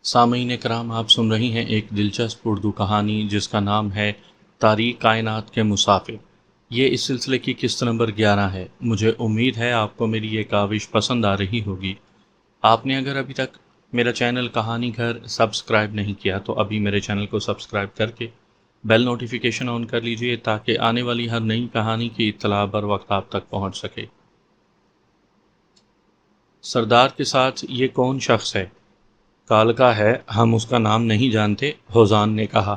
سامعین کرام، آپ سن رہی ہیں ایک دلچسپ اردو کہانی جس کا نام ہے تاریخ کائنات کے مسافر۔ یہ اس سلسلے کی قسط نمبر 11 ہے۔ مجھے امید ہے آپ کو میری یہ کاوش پسند آ رہی ہوگی۔ آپ نے اگر ابھی تک میرا چینل کہانی گھر سبسکرائب نہیں کیا تو ابھی میرے چینل کو سبسکرائب کر کے بیل نوٹیفیکیشن آن کر لیجئے تاکہ آنے والی ہر نئی کہانی کی اطلاع بر وقت آپ تک پہنچ سکے۔ سردار کے ساتھ یہ کون شخص ہے؟ کالکا ہے، ہم اس کا نام نہیں جانتے، ہوزان نے کہا۔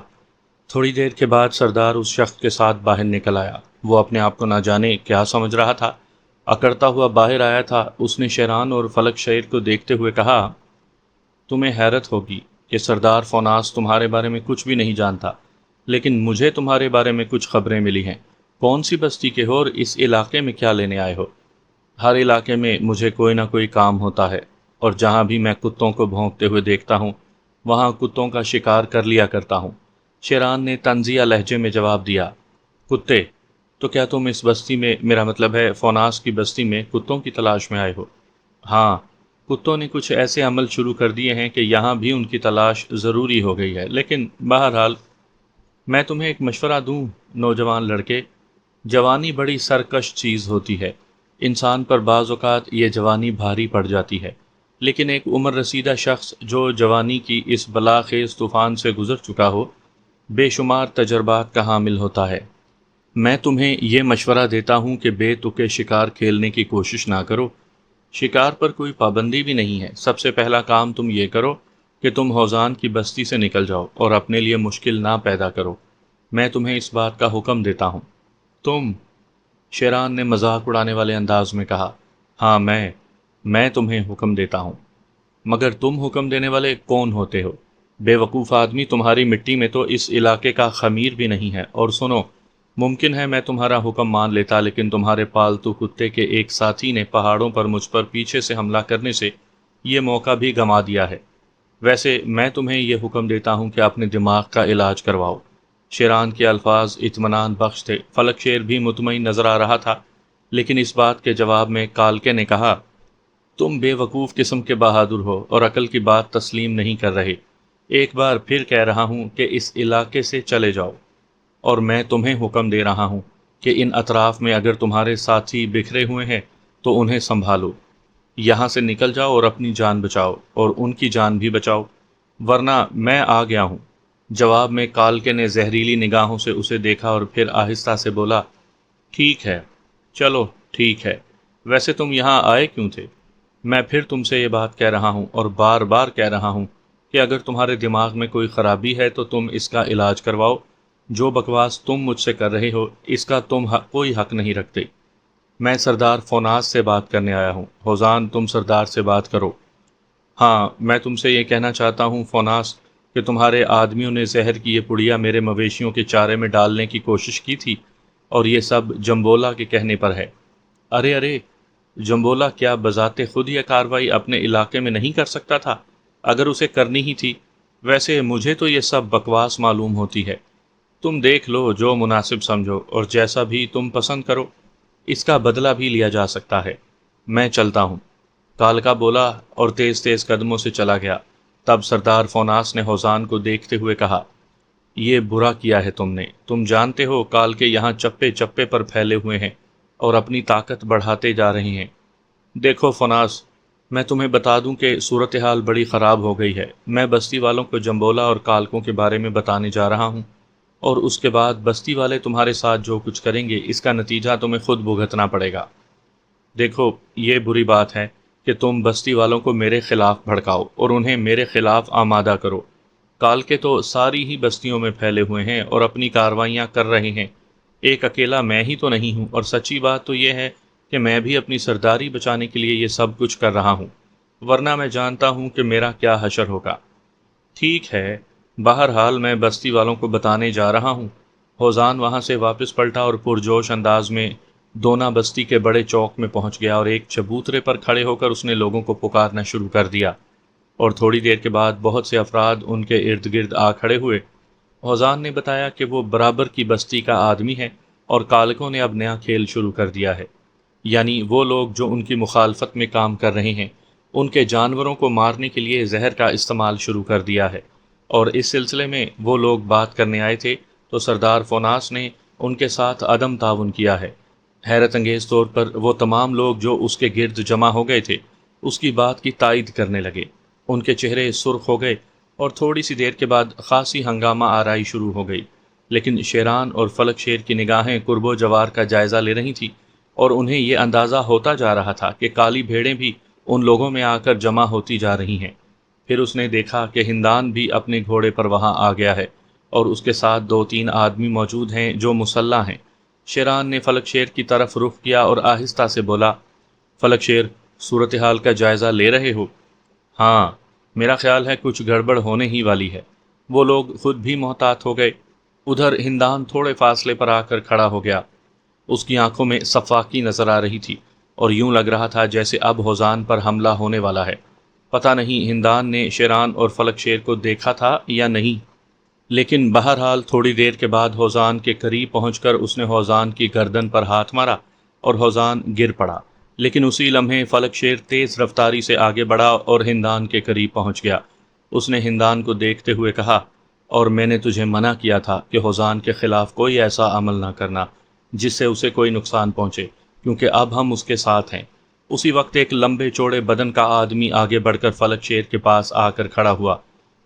تھوڑی دیر کے بعد سردار اس شخص کے ساتھ باہر نکل آیا۔ وہ اپنے آپ کو نہ جانے کیا سمجھ رہا تھا، اکڑتا ہوا باہر آیا تھا۔ اس نے شیران اور فلک شیر کو دیکھتے ہوئے کہا، تمہیں حیرت ہوگی کہ سردار فوناس تمہارے بارے میں کچھ بھی نہیں جانتا، لیکن مجھے تمہارے بارے میں کچھ خبریں ملی ہیں۔ کون سی بستی کے ہو اور اس علاقے میں کیا لینے آئے ہو؟ ہر علاقے میں مجھے کوئی نہ کوئی کام ہوتا ہے، اور جہاں بھی میں کتوں کو بھونکتے ہوئے دیکھتا ہوں وہاں کتوں کا شکار کر لیا کرتا ہوں۔ شیران نے طنزیہ لہجے میں جواب دیا، کتے؟ تو کیا تم اس بستی میں، میرا مطلب ہے فوناس کی بستی میں، کتوں کی تلاش میں آئے ہو؟ ہاں، کتوں نے کچھ ایسے عمل شروع کر دیے ہیں کہ یہاں بھی ان کی تلاش ضروری ہو گئی ہے، لیکن بہرحال میں تمہیں ایک مشورہ دوں نوجوان لڑکے، جوانی بڑی سرکش چیز ہوتی ہے۔ انسان پر بعض اوقات یہ جوانی بھاری پڑ جاتی ہے، لیکن ایک عمر رسیدہ شخص جو جوانی کی اس بلاخیز طوفان سے گزر چکا ہو، بے شمار تجربات کا حامل ہوتا ہے۔ میں تمہیں یہ مشورہ دیتا ہوں کہ بے تکے شکار کھیلنے کی کوشش نہ کرو۔ شکار پر کوئی پابندی بھی نہیں ہے۔ سب سے پہلا کام تم یہ کرو کہ تم ہوزان کی بستی سے نکل جاؤ اور اپنے لیے مشکل نہ پیدا کرو۔ میں تمہیں اس بات کا حکم دیتا ہوں۔ تم؟ شیران نے مذاق اڑانے والے انداز میں کہا، ہاں میں تمہیں حکم دیتا ہوں۔ مگر تم حکم دینے والے کون ہوتے ہو؟ بے وقوف آدمی، تمہاری مٹی میں تو اس علاقے کا خمیر بھی نہیں ہے۔ اور سنو، ممکن ہے میں تمہارا حکم مان لیتا، لیکن تمہارے پالتو کتے کے ایک ساتھی نے پہاڑوں پر مجھ پر پیچھے سے حملہ کرنے سے یہ موقع بھی گنوا دیا ہے۔ ویسے میں تمہیں یہ حکم دیتا ہوں کہ اپنے دماغ کا علاج کرواؤ۔ شیران کے الفاظ اطمینان بخش تھے۔ فلک شیر بھی مطمئن نظر آ رہا تھا، لیکن اس بات کے جواب میں کالکے نے کہا، تم بے وقوف قسم کے بہادر ہو اور عقل کی بات تسلیم نہیں کر رہے۔ ایک بار پھر کہہ رہا ہوں کہ اس علاقے سے چلے جاؤ، اور میں تمہیں حکم دے رہا ہوں کہ ان اطراف میں اگر تمہارے ساتھی بکھرے ہوئے ہیں تو انہیں سنبھالو۔ یہاں سے نکل جاؤ اور اپنی جان بچاؤ، اور ان کی جان بھی بچاؤ، ورنہ میں آ گیا ہوں۔ جواب میں کالکے نے زہریلی نگاہوں سے اسے دیکھا اور پھر آہستہ سے بولا، ٹھیک ہے، چلو ٹھیک ہے۔ ویسے تم یہاں آئے کیوں تھے؟ میں پھر تم سے یہ بات کہہ رہا ہوں اور بار بار کہہ رہا ہوں کہ اگر تمہارے دماغ میں کوئی خرابی ہے تو تم اس کا علاج کرواؤ۔ جو بکواس تم مجھ سے کر رہے ہو اس کا تم کوئی حق نہیں رکھتے۔ میں سردار فوناس سے بات کرنے آیا ہوں۔ ہوزان، تم سردار سے بات کرو۔ ہاں، میں تم سے یہ کہنا چاہتا ہوں فوناس کہ تمہارے آدمیوں نے زہر کی یہ پڑیا میرے مویشیوں کے چارے میں ڈالنے کی کوشش کی تھی، اور یہ سب جمبولا کے کہنے پر ہے۔ ارے، جمبولا کیا بذات خود یہ کاروائی اپنے علاقے میں نہیں کر سکتا تھا؟ اگر اسے کرنی ہی تھی۔ ویسے مجھے تو یہ سب بکواس معلوم ہوتی ہے۔ تم دیکھ لو جو مناسب سمجھو، اور جیسا بھی تم پسند کرو، اس کا بدلہ بھی لیا جا سکتا ہے۔ میں چلتا ہوں، کالکا بولا اور تیز تیز قدموں سے چلا گیا۔ تب سردار فوناس نے ہوزان کو دیکھتے ہوئے کہا، یہ برا کیا ہے تم نے۔ تم جانتے ہو کالکے یہاں چپے چپے پر پھیلے ہوئے ہیں اور اپنی طاقت بڑھاتے جا رہے ہیں۔ دیکھو فوناس، میں تمہیں بتا دوں کہ صورتحال بڑی خراب ہو گئی ہے۔ میں بستی والوں کو جمبولا اور کالکوں کے بارے میں بتانے جا رہا ہوں، اور اس کے بعد بستی والے تمہارے ساتھ جو کچھ کریں گے اس کا نتیجہ تمہیں خود بھگتنا پڑے گا۔ دیکھو، یہ بری بات ہے کہ تم بستی والوں کو میرے خلاف بھڑکاؤ اور انہیں میرے خلاف آمادہ کرو۔ کالکے تو ساری ہی بستیوں میں پھیلے ہوئے ہیں اور اپنی کاروائیاں کر رہے ہیں۔ ایک اکیلا میں ہی تو نہیں ہوں، اور سچی بات تو یہ ہے کہ میں بھی اپنی سرداری بچانے کے لیے یہ سب کچھ کر رہا ہوں، ورنہ میں جانتا ہوں کہ میرا کیا حشر ہوگا۔ ٹھیک ہے، بہرحال میں بستی والوں کو بتانے جا رہا ہوں۔ ہوزان وہاں سے واپس پلٹا اور پرجوش انداز میں دونا بستی کے بڑے چوک میں پہنچ گیا، اور ایک چبوترے پر کھڑے ہو کر اس نے لوگوں کو پکارنا شروع کر دیا، اور تھوڑی دیر کے بعد بہت سے افراد ان کے ارد گرد آ کھڑے ہوئے۔ ہوزان نے بتایا کہ وہ برابر کی بستی کا آدمی ہے، اور کالکوں نے اب نیا کھیل شروع کر دیا ہے، یعنی وہ لوگ جو ان کی مخالفت میں کام کر رہے ہیں ان کے جانوروں کو مارنے کے لیے زہر کا استعمال شروع کر دیا ہے، اور اس سلسلے میں وہ لوگ بات کرنے آئے تھے تو سردار فوناس نے ان کے ساتھ عدم تعاون کیا ہے۔ حیرت انگیز طور پر وہ تمام لوگ جو اس کے گرد جمع ہو گئے تھے اس کی بات کی تائید کرنے لگے۔ ان کے چہرے سرخ ہو گئے اور تھوڑی سی دیر کے بعد خاصی ہنگامہ آرائی شروع ہو گئی، لیکن شیران اور فلک شیر کی نگاہیں قرب و جوار کا جائزہ لے رہی تھیں، اور انہیں یہ اندازہ ہوتا جا رہا تھا کہ کالی بھیڑیں بھی ان لوگوں میں آ کر جمع ہوتی جا رہی ہیں۔ پھر اس نے دیکھا کہ ہندان بھی اپنے گھوڑے پر وہاں آ گیا ہے، اور اس کے ساتھ 2-3 آدمی موجود ہیں جو مسلح ہیں۔ شیران نے فلک شیر کی طرف رخ کیا اور آہستہ سے بولا، فلک شیر، صورتحال کا جائزہ لے رہے ہو؟ ہاں، میرا خیال ہے کچھ گڑبڑ ہونے ہی والی ہے۔ وہ لوگ خود بھی محتاط ہو گئے۔ ادھر ہندان تھوڑے فاصلے پر آ کر کھڑا ہو گیا۔ اس کی آنکھوں میں صفاقی نظر آ رہی تھی، اور یوں لگ رہا تھا جیسے اب ہوزان پر حملہ ہونے والا ہے۔ پتہ نہیں ہندان نے شیران اور فلک شیر کو دیکھا تھا یا نہیں، لیکن بہرحال تھوڑی دیر کے بعد ہوزان کے قریب پہنچ کر اس نے ہوزان کی گردن پر ہاتھ مارا اور ہوزان گر پڑا۔ لیکن اسی لمحے فلک شیر تیز رفتاری سے آگے بڑھا اور ہندان کے قریب پہنچ گیا۔ اس نے ہندان کو دیکھتے ہوئے کہا، اور میں نے تجھے منع کیا تھا کہ ہوزان کے خلاف کوئی ایسا عمل نہ کرنا جس سے اسے کوئی نقصان پہنچے، کیونکہ اب ہم اس کے ساتھ ہیں۔ اسی وقت ایک لمبے چوڑے بدن کا آدمی آگے بڑھ کر فلک شیر کے پاس آ کر کھڑا ہوا،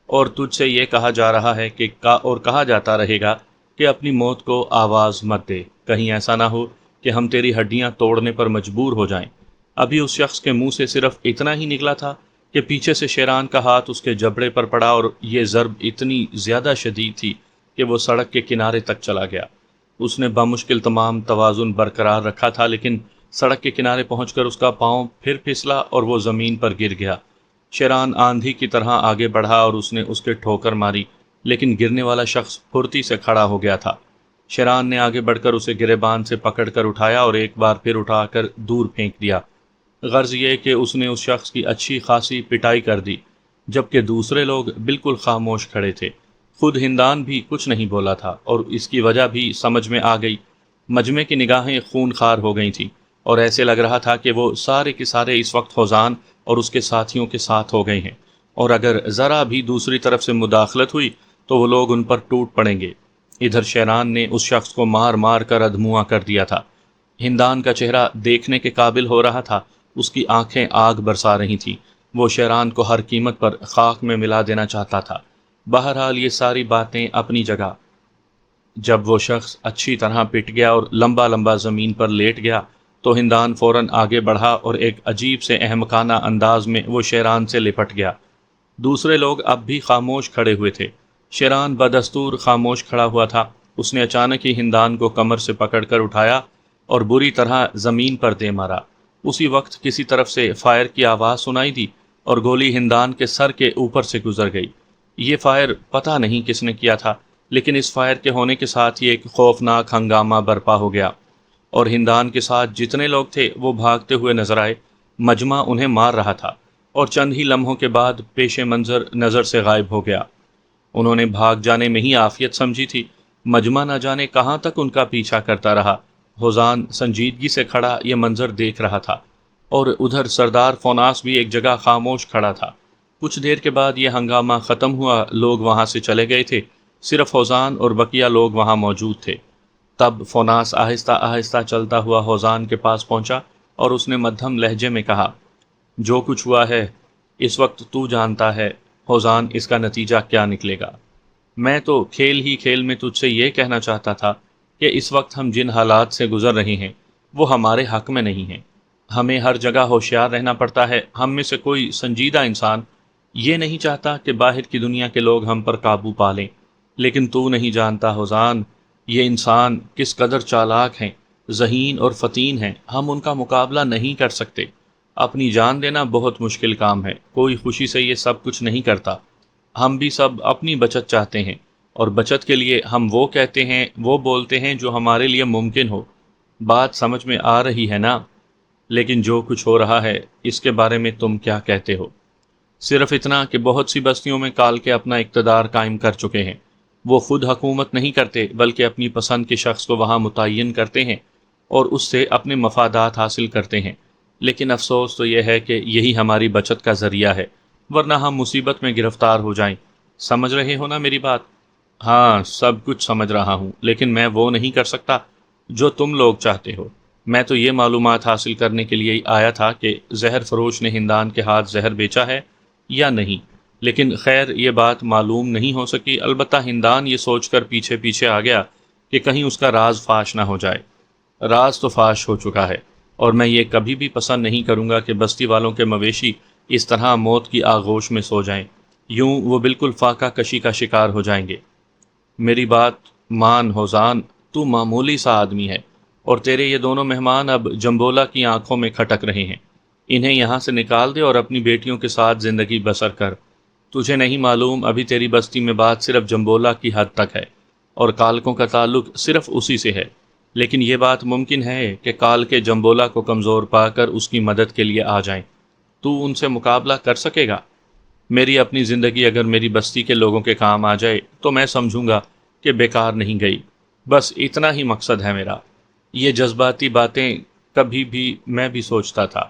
اور تجھ سے یہ کہا جا رہا ہے کہ اور کہا جاتا رہے گا کہ اپنی موت کو آواز مت دے، کہیں ایسا نہ ہو کہ ہم تیری ہڈیاں توڑنے پر مجبور ہو جائیں۔ ابھی اس شخص کے منہ سے صرف اتنا ہی نکلا تھا کہ پیچھے سے شیران کا ہاتھ اس کے جبڑے پر پڑا، اور یہ ضرب اتنی زیادہ شدید تھی کہ وہ سڑک کے کنارے تک چلا گیا۔ اس نے بمشکل تمام توازن برقرار رکھا تھا، لیکن سڑک کے کنارے پہنچ کر اس کا پاؤں پھر پھسلا اور وہ زمین پر گر گیا۔ شیران آندھی کی طرح آگے بڑھا اور اس نے اس کے ٹھوکر ماری، لیکن گرنے والا شخص پھرتی سے کھڑا ہو گیا تھا۔ شیران نے آگے بڑھ کر اسے گریبان سے پکڑ کر اٹھایا اور ایک بار پھر اٹھا کر دور پھینک دیا۔ غرض یہ کہ اس نے اس شخص کی اچھی خاصی پٹائی کر دی، جبکہ دوسرے لوگ بالکل خاموش کھڑے تھے۔ خود ہندان بھی کچھ نہیں بولا تھا، اور اس کی وجہ بھی سمجھ میں آ گئی۔ مجمع کی نگاہیں خون خوار ہو گئی تھیں، اور ایسے لگ رہا تھا کہ وہ سارے کے سارے اس وقت ہوزان اور اس کے ساتھیوں کے ساتھ ہو گئے ہیں، اور اگر ذرا بھی دوسری طرف سے مداخلت ہوئی تو وہ لوگ ان پر ٹوٹ پڑیں گے۔ ادھر شیران نے اس شخص کو مار مار کر ادھمواں کر دیا تھا۔ ہندان کا چہرہ دیکھنے کے قابل ہو رہا تھا، اس کی آنکھیں آگ برسا رہی تھیں۔ وہ شیران کو ہر قیمت پر خاک میں ملا دینا چاہتا تھا۔ بہرحال یہ ساری باتیں اپنی جگہ۔ جب وہ شخص اچھی طرح پٹ گیا اور لمبا لمبا زمین پر لیٹ گیا تو ہندان فوراً آگے بڑھا اور ایک عجیب سے احمقانہ انداز میں وہ شیران سے لپٹ گیا۔ دوسرے لوگ اب بھی خاموش کھڑے ہوئے تھے۔ شیران بدستور خاموش کھڑا ہوا تھا۔ اس نے اچانک ہی ہندان کو کمر سے پکڑ کر اٹھایا اور بری طرح زمین پر دے مارا۔ اسی وقت کسی طرف سے فائر کی آواز سنائی دی اور گولی ہندان کے سر کے اوپر سے گزر گئی۔ یہ فائر پتہ نہیں کس نے کیا تھا، لیکن اس فائر کے ہونے کے ساتھ ہی ایک خوفناک ہنگامہ برپا ہو گیا، اور ہندان کے ساتھ جتنے لوگ تھے وہ بھاگتے ہوئے نظر آئے۔ مجمع انہیں مار رہا تھا، اور چند ہی لمحوں کے بعد پیش منظر نظر سے غائب ہو گیا۔ انہوں نے بھاگ جانے میں ہی عافیت سمجھی تھی، مجمع نہ جانے کہاں تک ان کا پیچھا کرتا رہا۔ ہوزان سنجیدگی سے کھڑا یہ منظر دیکھ رہا تھا، اور ادھر سردار فوناس بھی ایک جگہ خاموش کھڑا تھا۔ کچھ دیر کے بعد یہ ہنگامہ ختم ہوا، لوگ وہاں سے چلے گئے تھے، صرف ہوزان اور بقیہ لوگ وہاں موجود تھے۔ تب فوناس آہستہ آہستہ چلتا ہوا ہوزان کے پاس پہنچا اور اس نے مدھم لہجے میں کہا، جو کچھ ہوا ہے اس وقت تو جانتا ہے، ہوزان، اس کا نتیجہ کیا نکلے گا۔ میں تو کھیل ہی کھیل میں تجھ سے یہ کہنا چاہتا تھا کہ اس وقت ہم جن حالات سے گزر رہے ہیں وہ ہمارے حق میں نہیں ہیں۔ ہمیں ہر جگہ ہوشیار رہنا پڑتا ہے۔ ہم میں سے کوئی سنجیدہ انسان یہ نہیں چاہتا کہ باہر کی دنیا کے لوگ ہم پر قابو پا لیں، لیکن تو نہیں جانتا ہوزان، یہ انسان کس قدر چالاک ہیں، ذہین اور فتین ہیں۔ ہم ان کا مقابلہ نہیں کر سکتے۔ اپنی جان دینا بہت مشکل کام ہے، کوئی خوشی سے یہ سب کچھ نہیں کرتا۔ ہم بھی سب اپنی بچت چاہتے ہیں، اور بچت کے لیے ہم وہ کہتے ہیں، وہ بولتے ہیں جو ہمارے لیے ممکن ہو۔ بات سمجھ میں آ رہی ہے نا؟ لیکن جو کچھ ہو رہا ہے اس کے بارے میں تم کیا کہتے ہو؟ صرف اتنا کہ بہت سی بستیوں میں کال کے اپنا اقتدار قائم کر چکے ہیں۔ وہ خود حکومت نہیں کرتے، بلکہ اپنی پسند کے شخص کو وہاں متعین کرتے ہیں اور اس سے اپنے مفادات حاصل کرتے ہیں۔ لیکن افسوس تو یہ ہے کہ یہی ہماری بچت کا ذریعہ ہے، ورنہ ہم مصیبت میں گرفتار ہو جائیں۔ سمجھ رہے ہو نا میری بات؟ ہاں، سب کچھ سمجھ رہا ہوں، لیکن میں وہ نہیں کر سکتا جو تم لوگ چاہتے ہو۔ میں تو یہ معلومات حاصل کرنے کے لیے آیا تھا کہ زہر فروش نے ہندان کے ہاتھ زہر بیچا ہے یا نہیں، لیکن خیر یہ بات معلوم نہیں ہو سکی۔ البتہ ہندان یہ سوچ کر پیچھے پیچھے آ گیا کہ کہیں اس کا راز فاش نہ ہو جائے۔ راز تو فاش ہو چکا ہے، اور میں یہ کبھی بھی پسند نہیں کروں گا کہ بستی والوں کے مویشی اس طرح موت کی آغوش میں سو جائیں، یوں وہ بالکل فاقہ کشی کا شکار ہو جائیں گے۔ میری بات مان ہوزان، تو معمولی سا آدمی ہے، اور تیرے یہ دونوں مہمان اب جمبولا کی آنکھوں میں کھٹک رہے ہیں۔ انہیں یہاں سے نکال دے اور اپنی بیٹیوں کے ساتھ زندگی بسر کر۔ تجھے نہیں معلوم ابھی تیری بستی میں بات صرف جمبولا کی حد تک ہے، اور کالکوں کا تعلق صرف اسی سے ہے، لیکن یہ بات ممکن ہے کہ کال کے جمبولا کو کمزور پا کر اس کی مدد کے لیے آ جائیں۔ تو ان سے مقابلہ کر سکے گا؟ میری اپنی زندگی اگر میری بستی کے لوگوں کے کام آ جائے تو میں سمجھوں گا کہ بیکار نہیں گئی۔ بس اتنا ہی مقصد ہے میرا۔ یہ جذباتی باتیں کبھی بھی میں بھی سوچتا تھا۔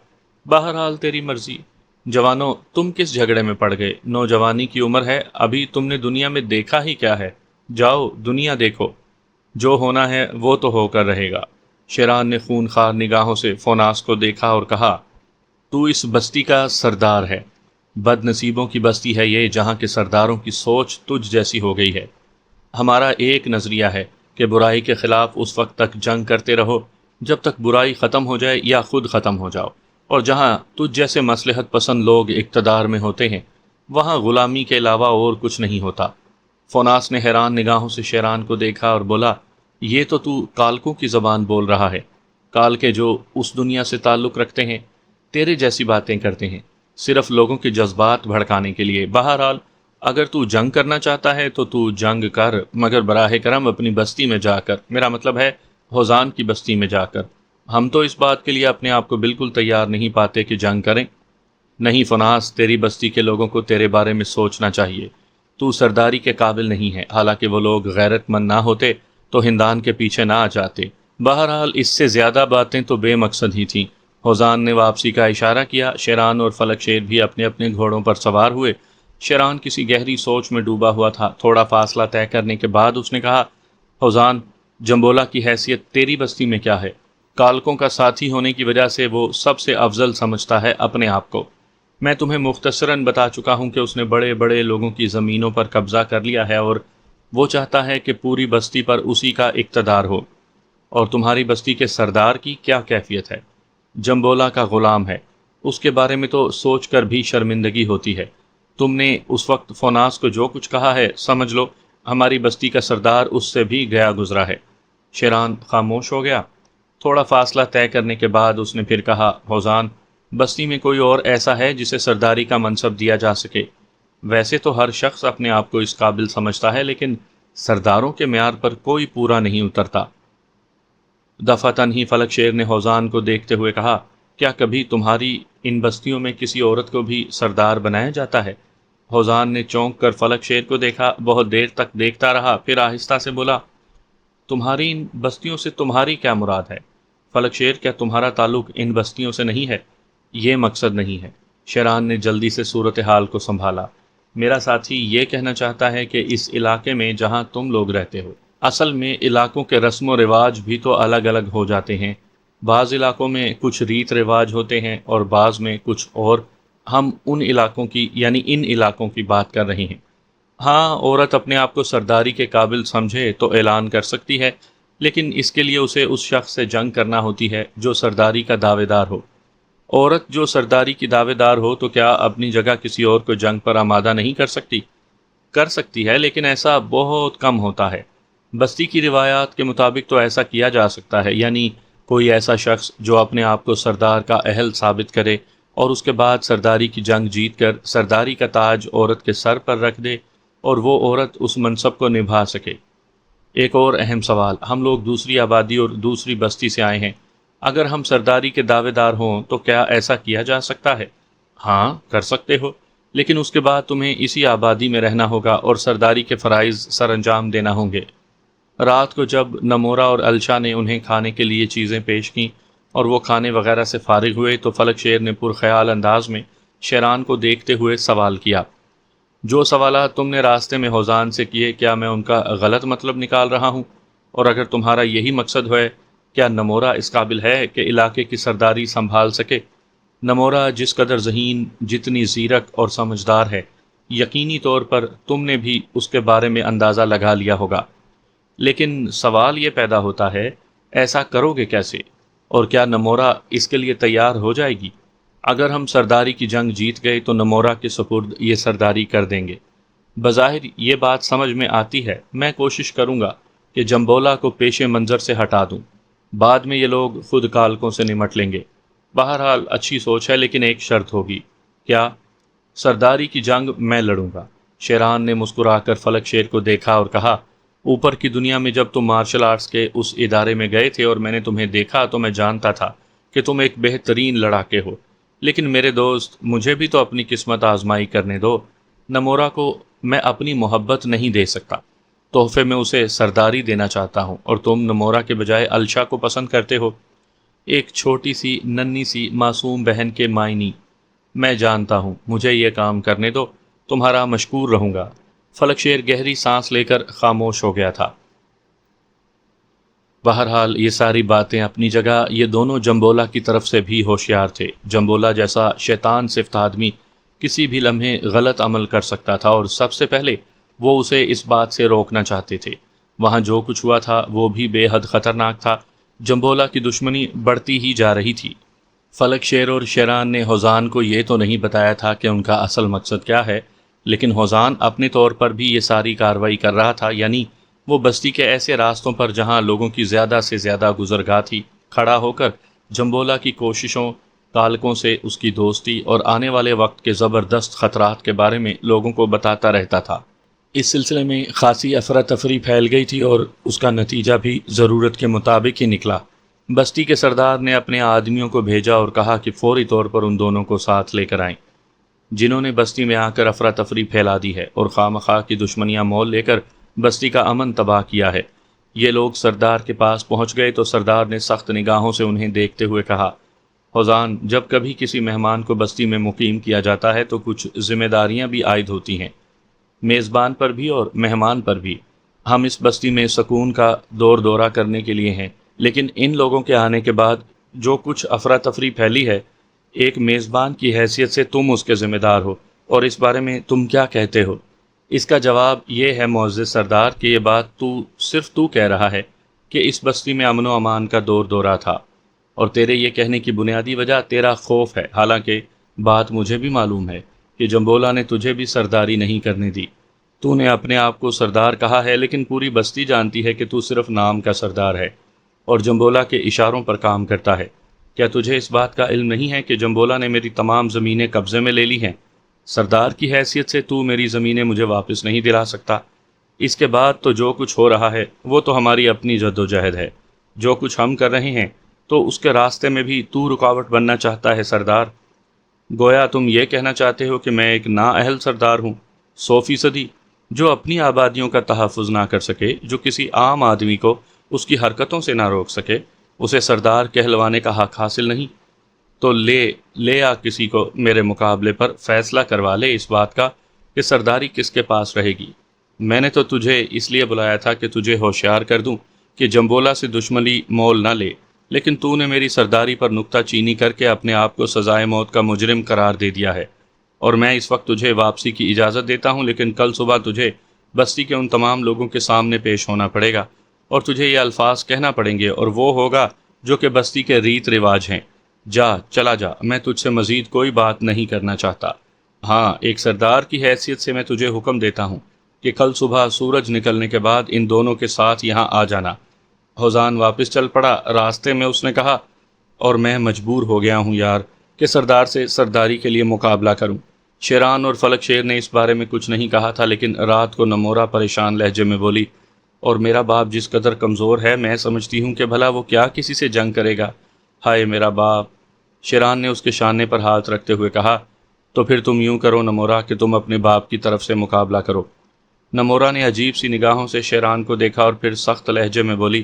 بہرحال تیری مرضی۔ جوانوں، تم کس جھگڑے میں پڑ گئے؟ نوجوانی کی عمر ہے، ابھی تم نے دنیا میں دیکھا ہی کیا ہے؟ جاؤ دنیا دیکھو، جو ہونا ہے وہ تو ہو کر رہے گا۔ شیران نے خونخوار نگاہوں سے فوناس کو دیکھا اور کہا، تو اس بستی کا سردار ہے۔ بد نصیبوں کی بستی ہے یہ، جہاں کے سرداروں کی سوچ تجھ جیسی ہو گئی ہے۔ ہمارا ایک نظریہ ہے کہ برائی کے خلاف اس وقت تک جنگ کرتے رہو جب تک برائی ختم ہو جائے یا خود ختم ہو جاؤ، اور جہاں تجھ جیسے مصلحت پسند لوگ اقتدار میں ہوتے ہیں وہاں غلامی کے علاوہ اور کچھ نہیں ہوتا۔ فوناس نے حیران نگاہوں سے شیران کو دیکھا اور بولا، یہ تو کالکوں کی زبان بول رہا ہے۔ کال کے جو اس دنیا سے تعلق رکھتے ہیں تیرے جیسی باتیں کرتے ہیں، صرف لوگوں کے جذبات بھڑکانے کے لیے۔ بہرحال اگر تو جنگ کرنا چاہتا ہے تو جنگ کر، مگر براہ کرم اپنی بستی میں جا کر، میرا مطلب ہے ہوزان کی بستی میں جا کر۔ ہم تو اس بات کے لیے اپنے آپ کو بالکل تیار نہیں پاتے کہ جنگ کریں۔ نہیں فوناس، تیری بستی کے لوگوں کو تیرے بارے میں سوچنا چاہیے۔ تو سرداری کے قابل نہیں ہے، حالانکہ وہ لوگ غیرت مند نہ ہوتے تو ہندان کے پیچھے نہ آ جاتے۔ بہرحال اس سے زیادہ باتیں تو بے مقصد ہی تھیں۔ ہوزان نے واپسی کا اشارہ کیا۔ شیران اور فلک شیر بھی اپنے اپنے گھوڑوں پر سوار ہوئے۔ شیران کسی گہری سوچ میں ڈوبا ہوا تھا۔ تھوڑا فاصلہ طے کرنے کے بعد اس نے کہا، ہوزان، جمبولا کی حیثیت تیری بستی میں کیا ہے؟ کالکوں کا ساتھی ہونے کی وجہ سے وہ سب سے افضل سمجھتا ہے اپنے آپ کو۔ میں تمہیں مختصراً بتا چکا ہوں کہ اس نے بڑے بڑے لوگوں کی زمینوں پر قبضہ کر لیا ہے، اور وہ چاہتا ہے کہ پوری بستی پر اسی کا اقتدار ہو۔ اور تمہاری بستی کے سردار کی کیا کیفیت ہے؟ جمبولا کا غلام ہے۔ اس کے بارے میں تو سوچ کر بھی شرمندگی ہوتی ہے۔ تم نے اس وقت فوناس کو جو کچھ کہا ہے، سمجھ لو ہماری بستی کا سردار اس سے بھی گیا گزرا ہے۔ شیران خاموش ہو گیا۔ تھوڑا فاصلہ طے کرنے کے بعد اس نے پھر کہا، ہوزان، بستی میں کوئی اور ایسا ہے جسے سرداری کا منصب دیا جا سکے؟ ویسے تو ہر شخص اپنے آپ کو اس قابل سمجھتا ہے، لیکن سرداروں کے معیار پر کوئی پورا نہیں اترتا۔ دفعتاً ہی فلک شیر نے ہوزان کو دیکھتے ہوئے کہا، کیا کبھی تمہاری ان بستیوں میں کسی عورت کو بھی سردار بنایا جاتا ہے؟ ہوزان نے چونک کر فلک شیر کو دیکھا، بہت دیر تک دیکھتا رہا، پھر آہستہ سے بولا، تمہاری ان بستیوں سے تمہاری کیا مراد ہے؟ فلک شیر، کیا تمہارا تعلق ان بستیوں سے نہیں ہے؟ یہ مقصد نہیں ہے۔ شیران نے جلدی سے صورتحال کو سنبھالا۔ میرا ساتھی یہ کہنا چاہتا ہے کہ اس علاقے میں جہاں تم لوگ رہتے ہو، اصل میں علاقوں کے رسم و رواج بھی تو الگ الگ ہو جاتے ہیں۔ بعض علاقوں میں کچھ ریت رواج ہوتے ہیں اور بعض میں کچھ اور۔ ہم ان علاقوں کی یعنی ان علاقوں کی بات کر رہے ہیں۔ ہاں، عورت اپنے آپ کو سرداری کے قابل سمجھے تو اعلان کر سکتی ہے، لیکن اس کے لیے اسے اس شخص سے جنگ کرنا ہوتی ہے جو سرداری کا دعوے دار ہو۔ عورت جو سرداری کی دعوے دار ہو تو کیا اپنی جگہ کسی اور کو جنگ پر آمادہ نہیں کر سکتی؟ کر سکتی ہے، لیکن ایسا بہت کم ہوتا ہے۔ بستی کی روایات کے مطابق تو ایسا کیا جا سکتا ہے، یعنی کوئی ایسا شخص جو اپنے آپ کو سردار کا اہل ثابت کرے اور اس کے بعد سرداری کی جنگ جیت کر سرداری کا تاج عورت کے سر پر رکھ دے اور وہ عورت اس منصب کو نبھا سکے۔ ایک اور اہم سوال، ہم لوگ دوسری آبادی اور دوسری بستی سے آئے ہیں، اگر ہم سرداری کے دعوے دار ہوں تو کیا ایسا کیا جا سکتا ہے؟ ہاں، کر سکتے ہو، لیکن اس کے بعد تمہیں اسی آبادی میں رہنا ہوگا اور سرداری کے فرائض سر انجام دینا ہوں گے۔ رات کو جب نمورا اور الشا نے انہیں کھانے کے لیے چیزیں پیش کیں اور وہ کھانے وغیرہ سے فارغ ہوئے تو فلک شیر نے پرخیال انداز میں شیران کو دیکھتے ہوئے سوال کیا، جو سوالات تم نے راستے میں ہوزان سے کیے کیا میں ان کا غلط مطلب نکال رہا ہوں؟ اور اگر تمہارا یہی مقصد ہے، کیا نمورا اس قابل ہے کہ علاقے کی سرداری سنبھال سکے؟ نمورا جس قدر ذہین، جتنی زیرک اور سمجھدار ہے، یقینی طور پر تم نے بھی اس کے بارے میں اندازہ لگا لیا ہوگا۔ لیکن سوال یہ پیدا ہوتا ہے، ایسا کرو گے کیسے؟ اور کیا نمورا اس کے لیے تیار ہو جائے گی؟ اگر ہم سرداری کی جنگ جیت گئے تو نمورا کے سپرد یہ سرداری کر دیں گے۔ بظاہر یہ بات سمجھ میں آتی ہے، میں کوشش کروں گا کہ جمبولا کو پیش منظر سے ہٹا دوں، بعد میں یہ لوگ خود کالکوں سے نمٹ لیں گے۔ بہرحال اچھی سوچ ہے، لیکن ایک شرط ہوگی۔ کیا؟ سرداری کی جنگ میں لڑوں گا۔ شیران نے مسکرا کر فلک شیر کو دیکھا اور کہا، اوپر کی دنیا میں جب تم مارشل آرٹس کے اس ادارے میں گئے تھے اور میں نے تمہیں دیکھا تو میں جانتا تھا کہ تم ایک بہترین لڑاکے ہو، لیکن میرے دوست مجھے بھی تو اپنی قسمت آزمائی کرنے دو۔ نمورا کو میں اپنی محبت نہیں دے سکتا، تحفے میں اسے سرداری دینا چاہتا ہوں، اور تم نمورا کے بجائے الشا کو پسند کرتے ہو، ایک چھوٹی سی ننھی سی معصوم بہن کے معنی۔ میں جانتا ہوں، مجھے یہ کام کرنے دو، تمہارا مشکور رہوں گا۔ فلک شیر گہری سانس لے کر خاموش ہو گیا تھا۔ بہرحال یہ ساری باتیں اپنی جگہ، یہ دونوں جمبولا کی طرف سے بھی ہوشیار تھے۔ جمبولا جیسا شیطان صفت آدمی کسی بھی لمحے غلط عمل کر سکتا تھا، اور سب سے پہلے وہ اسے اس بات سے روکنا چاہتے تھے۔ وہاں جو کچھ ہوا تھا وہ بھی بے حد خطرناک تھا۔ جمبولا کی دشمنی بڑھتی ہی جا رہی تھی۔ فلک شیر اور شیران نے ہوزان کو یہ تو نہیں بتایا تھا کہ ان کا اصل مقصد کیا ہے، لیکن ہوزان اپنے طور پر بھی یہ ساری کارروائی کر رہا تھا، یعنی وہ بستی کے ایسے راستوں پر جہاں لوگوں کی زیادہ سے زیادہ گزرگاہ تھی، کھڑا ہو کر جمبولا کی کوششوں، کالکوں سے اس کی دوستی اور آنے والے وقت کے زبردست خطرات کے بارے میں لوگوں کو بتاتا رہتا تھا۔ اس سلسلے میں خاصی افراتفری پھیل گئی تھی، اور اس کا نتیجہ بھی ضرورت کے مطابق ہی نکلا۔ بستی کے سردار نے اپنے آدمیوں کو بھیجا اور کہا کہ فوری طور پر ان دونوں کو ساتھ لے کر آئیں، جنہوں نے بستی میں آ کر افراتفری پھیلا دی ہے اور خواہ کی دشمنیاں مول لے کر بستی کا امن تباہ کیا ہے۔ یہ لوگ سردار کے پاس پہنچ گئے تو سردار نے سخت نگاہوں سے انہیں دیکھتے ہوئے کہا، ہوزان، جب کبھی کسی مہمان کو بستی میں مقیم کیا جاتا ہے تو کچھ ذمہ داریاں بھی عائد ہوتی ہیں، میزبان پر بھی اور مہمان پر بھی۔ ہم اس بستی میں سکون کا دورہ کرنے کے لیے ہیں، لیکن ان لوگوں کے آنے کے بعد جو کچھ افراتفری پھیلی ہے، ایک میزبان کی حیثیت سے تم اس کے ذمہ دار ہو، اور اس بارے میں تم کیا کہتے ہو؟ اس کا جواب یہ ہے معزز سردار کہ یہ بات صرف تو کہہ رہا ہے کہ اس بستی میں امن و امان کا دورہ تھا، اور تیرے یہ کہنے کی بنیادی وجہ تیرا خوف ہے، حالانکہ بات مجھے بھی معلوم ہے کہ جمبولا نے تجھے بھی سرداری نہیں کرنے دی۔ تو نے اپنے آپ کو سردار کہا ہے، لیکن پوری بستی جانتی ہے کہ تو صرف نام کا سردار ہے اور جمبولا کے اشاروں پر کام کرتا ہے۔ کیا تجھے اس بات کا علم نہیں ہے کہ جمبولا نے میری تمام زمینیں قبضے میں لے لی ہیں؟ سردار کی حیثیت سے تو میری زمینیں مجھے واپس نہیں دلا سکتا۔ اس کے بعد تو جو کچھ ہو رہا ہے وہ تو ہماری اپنی جد و جہد ہے۔ جو کچھ ہم کر رہے ہیں تو اس کے راستے میں بھی تو رکاوٹ بننا چاہتا ہے سردار۔ گویا تم یہ کہنا چاہتے ہو کہ میں ایک نااہل سردار ہوں، 100% جو اپنی آبادیوں کا تحفظ نہ کر سکے، جو کسی عام آدمی کو اس کی حرکتوں سے نہ روک سکے، اسے سردار کہلوانے کا حق حاصل نہیں؟ تو لے آ کسی کو میرے مقابلے پر فیصلہ کروا لے اس بات کا کہ سرداری کس کے پاس رہے گی۔ میں نے تو تجھے اس لیے بلایا تھا کہ تجھے ہوشیار کر دوں کہ جمبولا سے دشمنی مول نہ لے، لیکن تو نے میری سرداری پر نکتہ چینی کر کے اپنے آپ کو سزائے موت کا مجرم قرار دے دیا ہے، اور میں اس وقت تجھے واپسی کی اجازت دیتا ہوں، لیکن کل صبح تجھے بستی کے ان تمام لوگوں کے سامنے پیش ہونا پڑے گا، اور تجھے یہ الفاظ کہنا پڑیں گے، اور وہ ہوگا جو کہ بستی کے ریت رواج ہیں۔ چلا جا، میں تجھ سے مزید کوئی بات نہیں کرنا چاہتا۔ ہاں، ایک سردار کی حیثیت سے میں تجھے حکم دیتا ہوں کہ کل صبح سورج نکلنے کے بعد ان دونوں کے ساتھ یہاں آ جانا۔ ہوزان واپس چل پڑا۔ راستے میں اس نے کہا، اور میں مجبور ہو گیا ہوں یار کہ سردار سے سرداری کے لیے مقابلہ کروں۔ شیران اور فلک شیر نے اس بارے میں کچھ نہیں کہا تھا، لیکن رات کو نمورا پریشان لہجے میں بولی، اور میرا باپ جس قدر کمزور ہے، میں سمجھتی ہوں کہ بھلا وہ کیا کسی سے جنگ کرے گا۔ ہائے میرا باپ! شیران نے اس کے شانے پر ہاتھ رکھتے ہوئے کہا، تو پھر تم یوں کرو نمورا کہ تم اپنے باپ کی طرف سے مقابلہ کرو۔ نمورا نے عجیب سی نگاہوں سے شیران کو دیکھا اور پھر سخت لہجے میں بولی،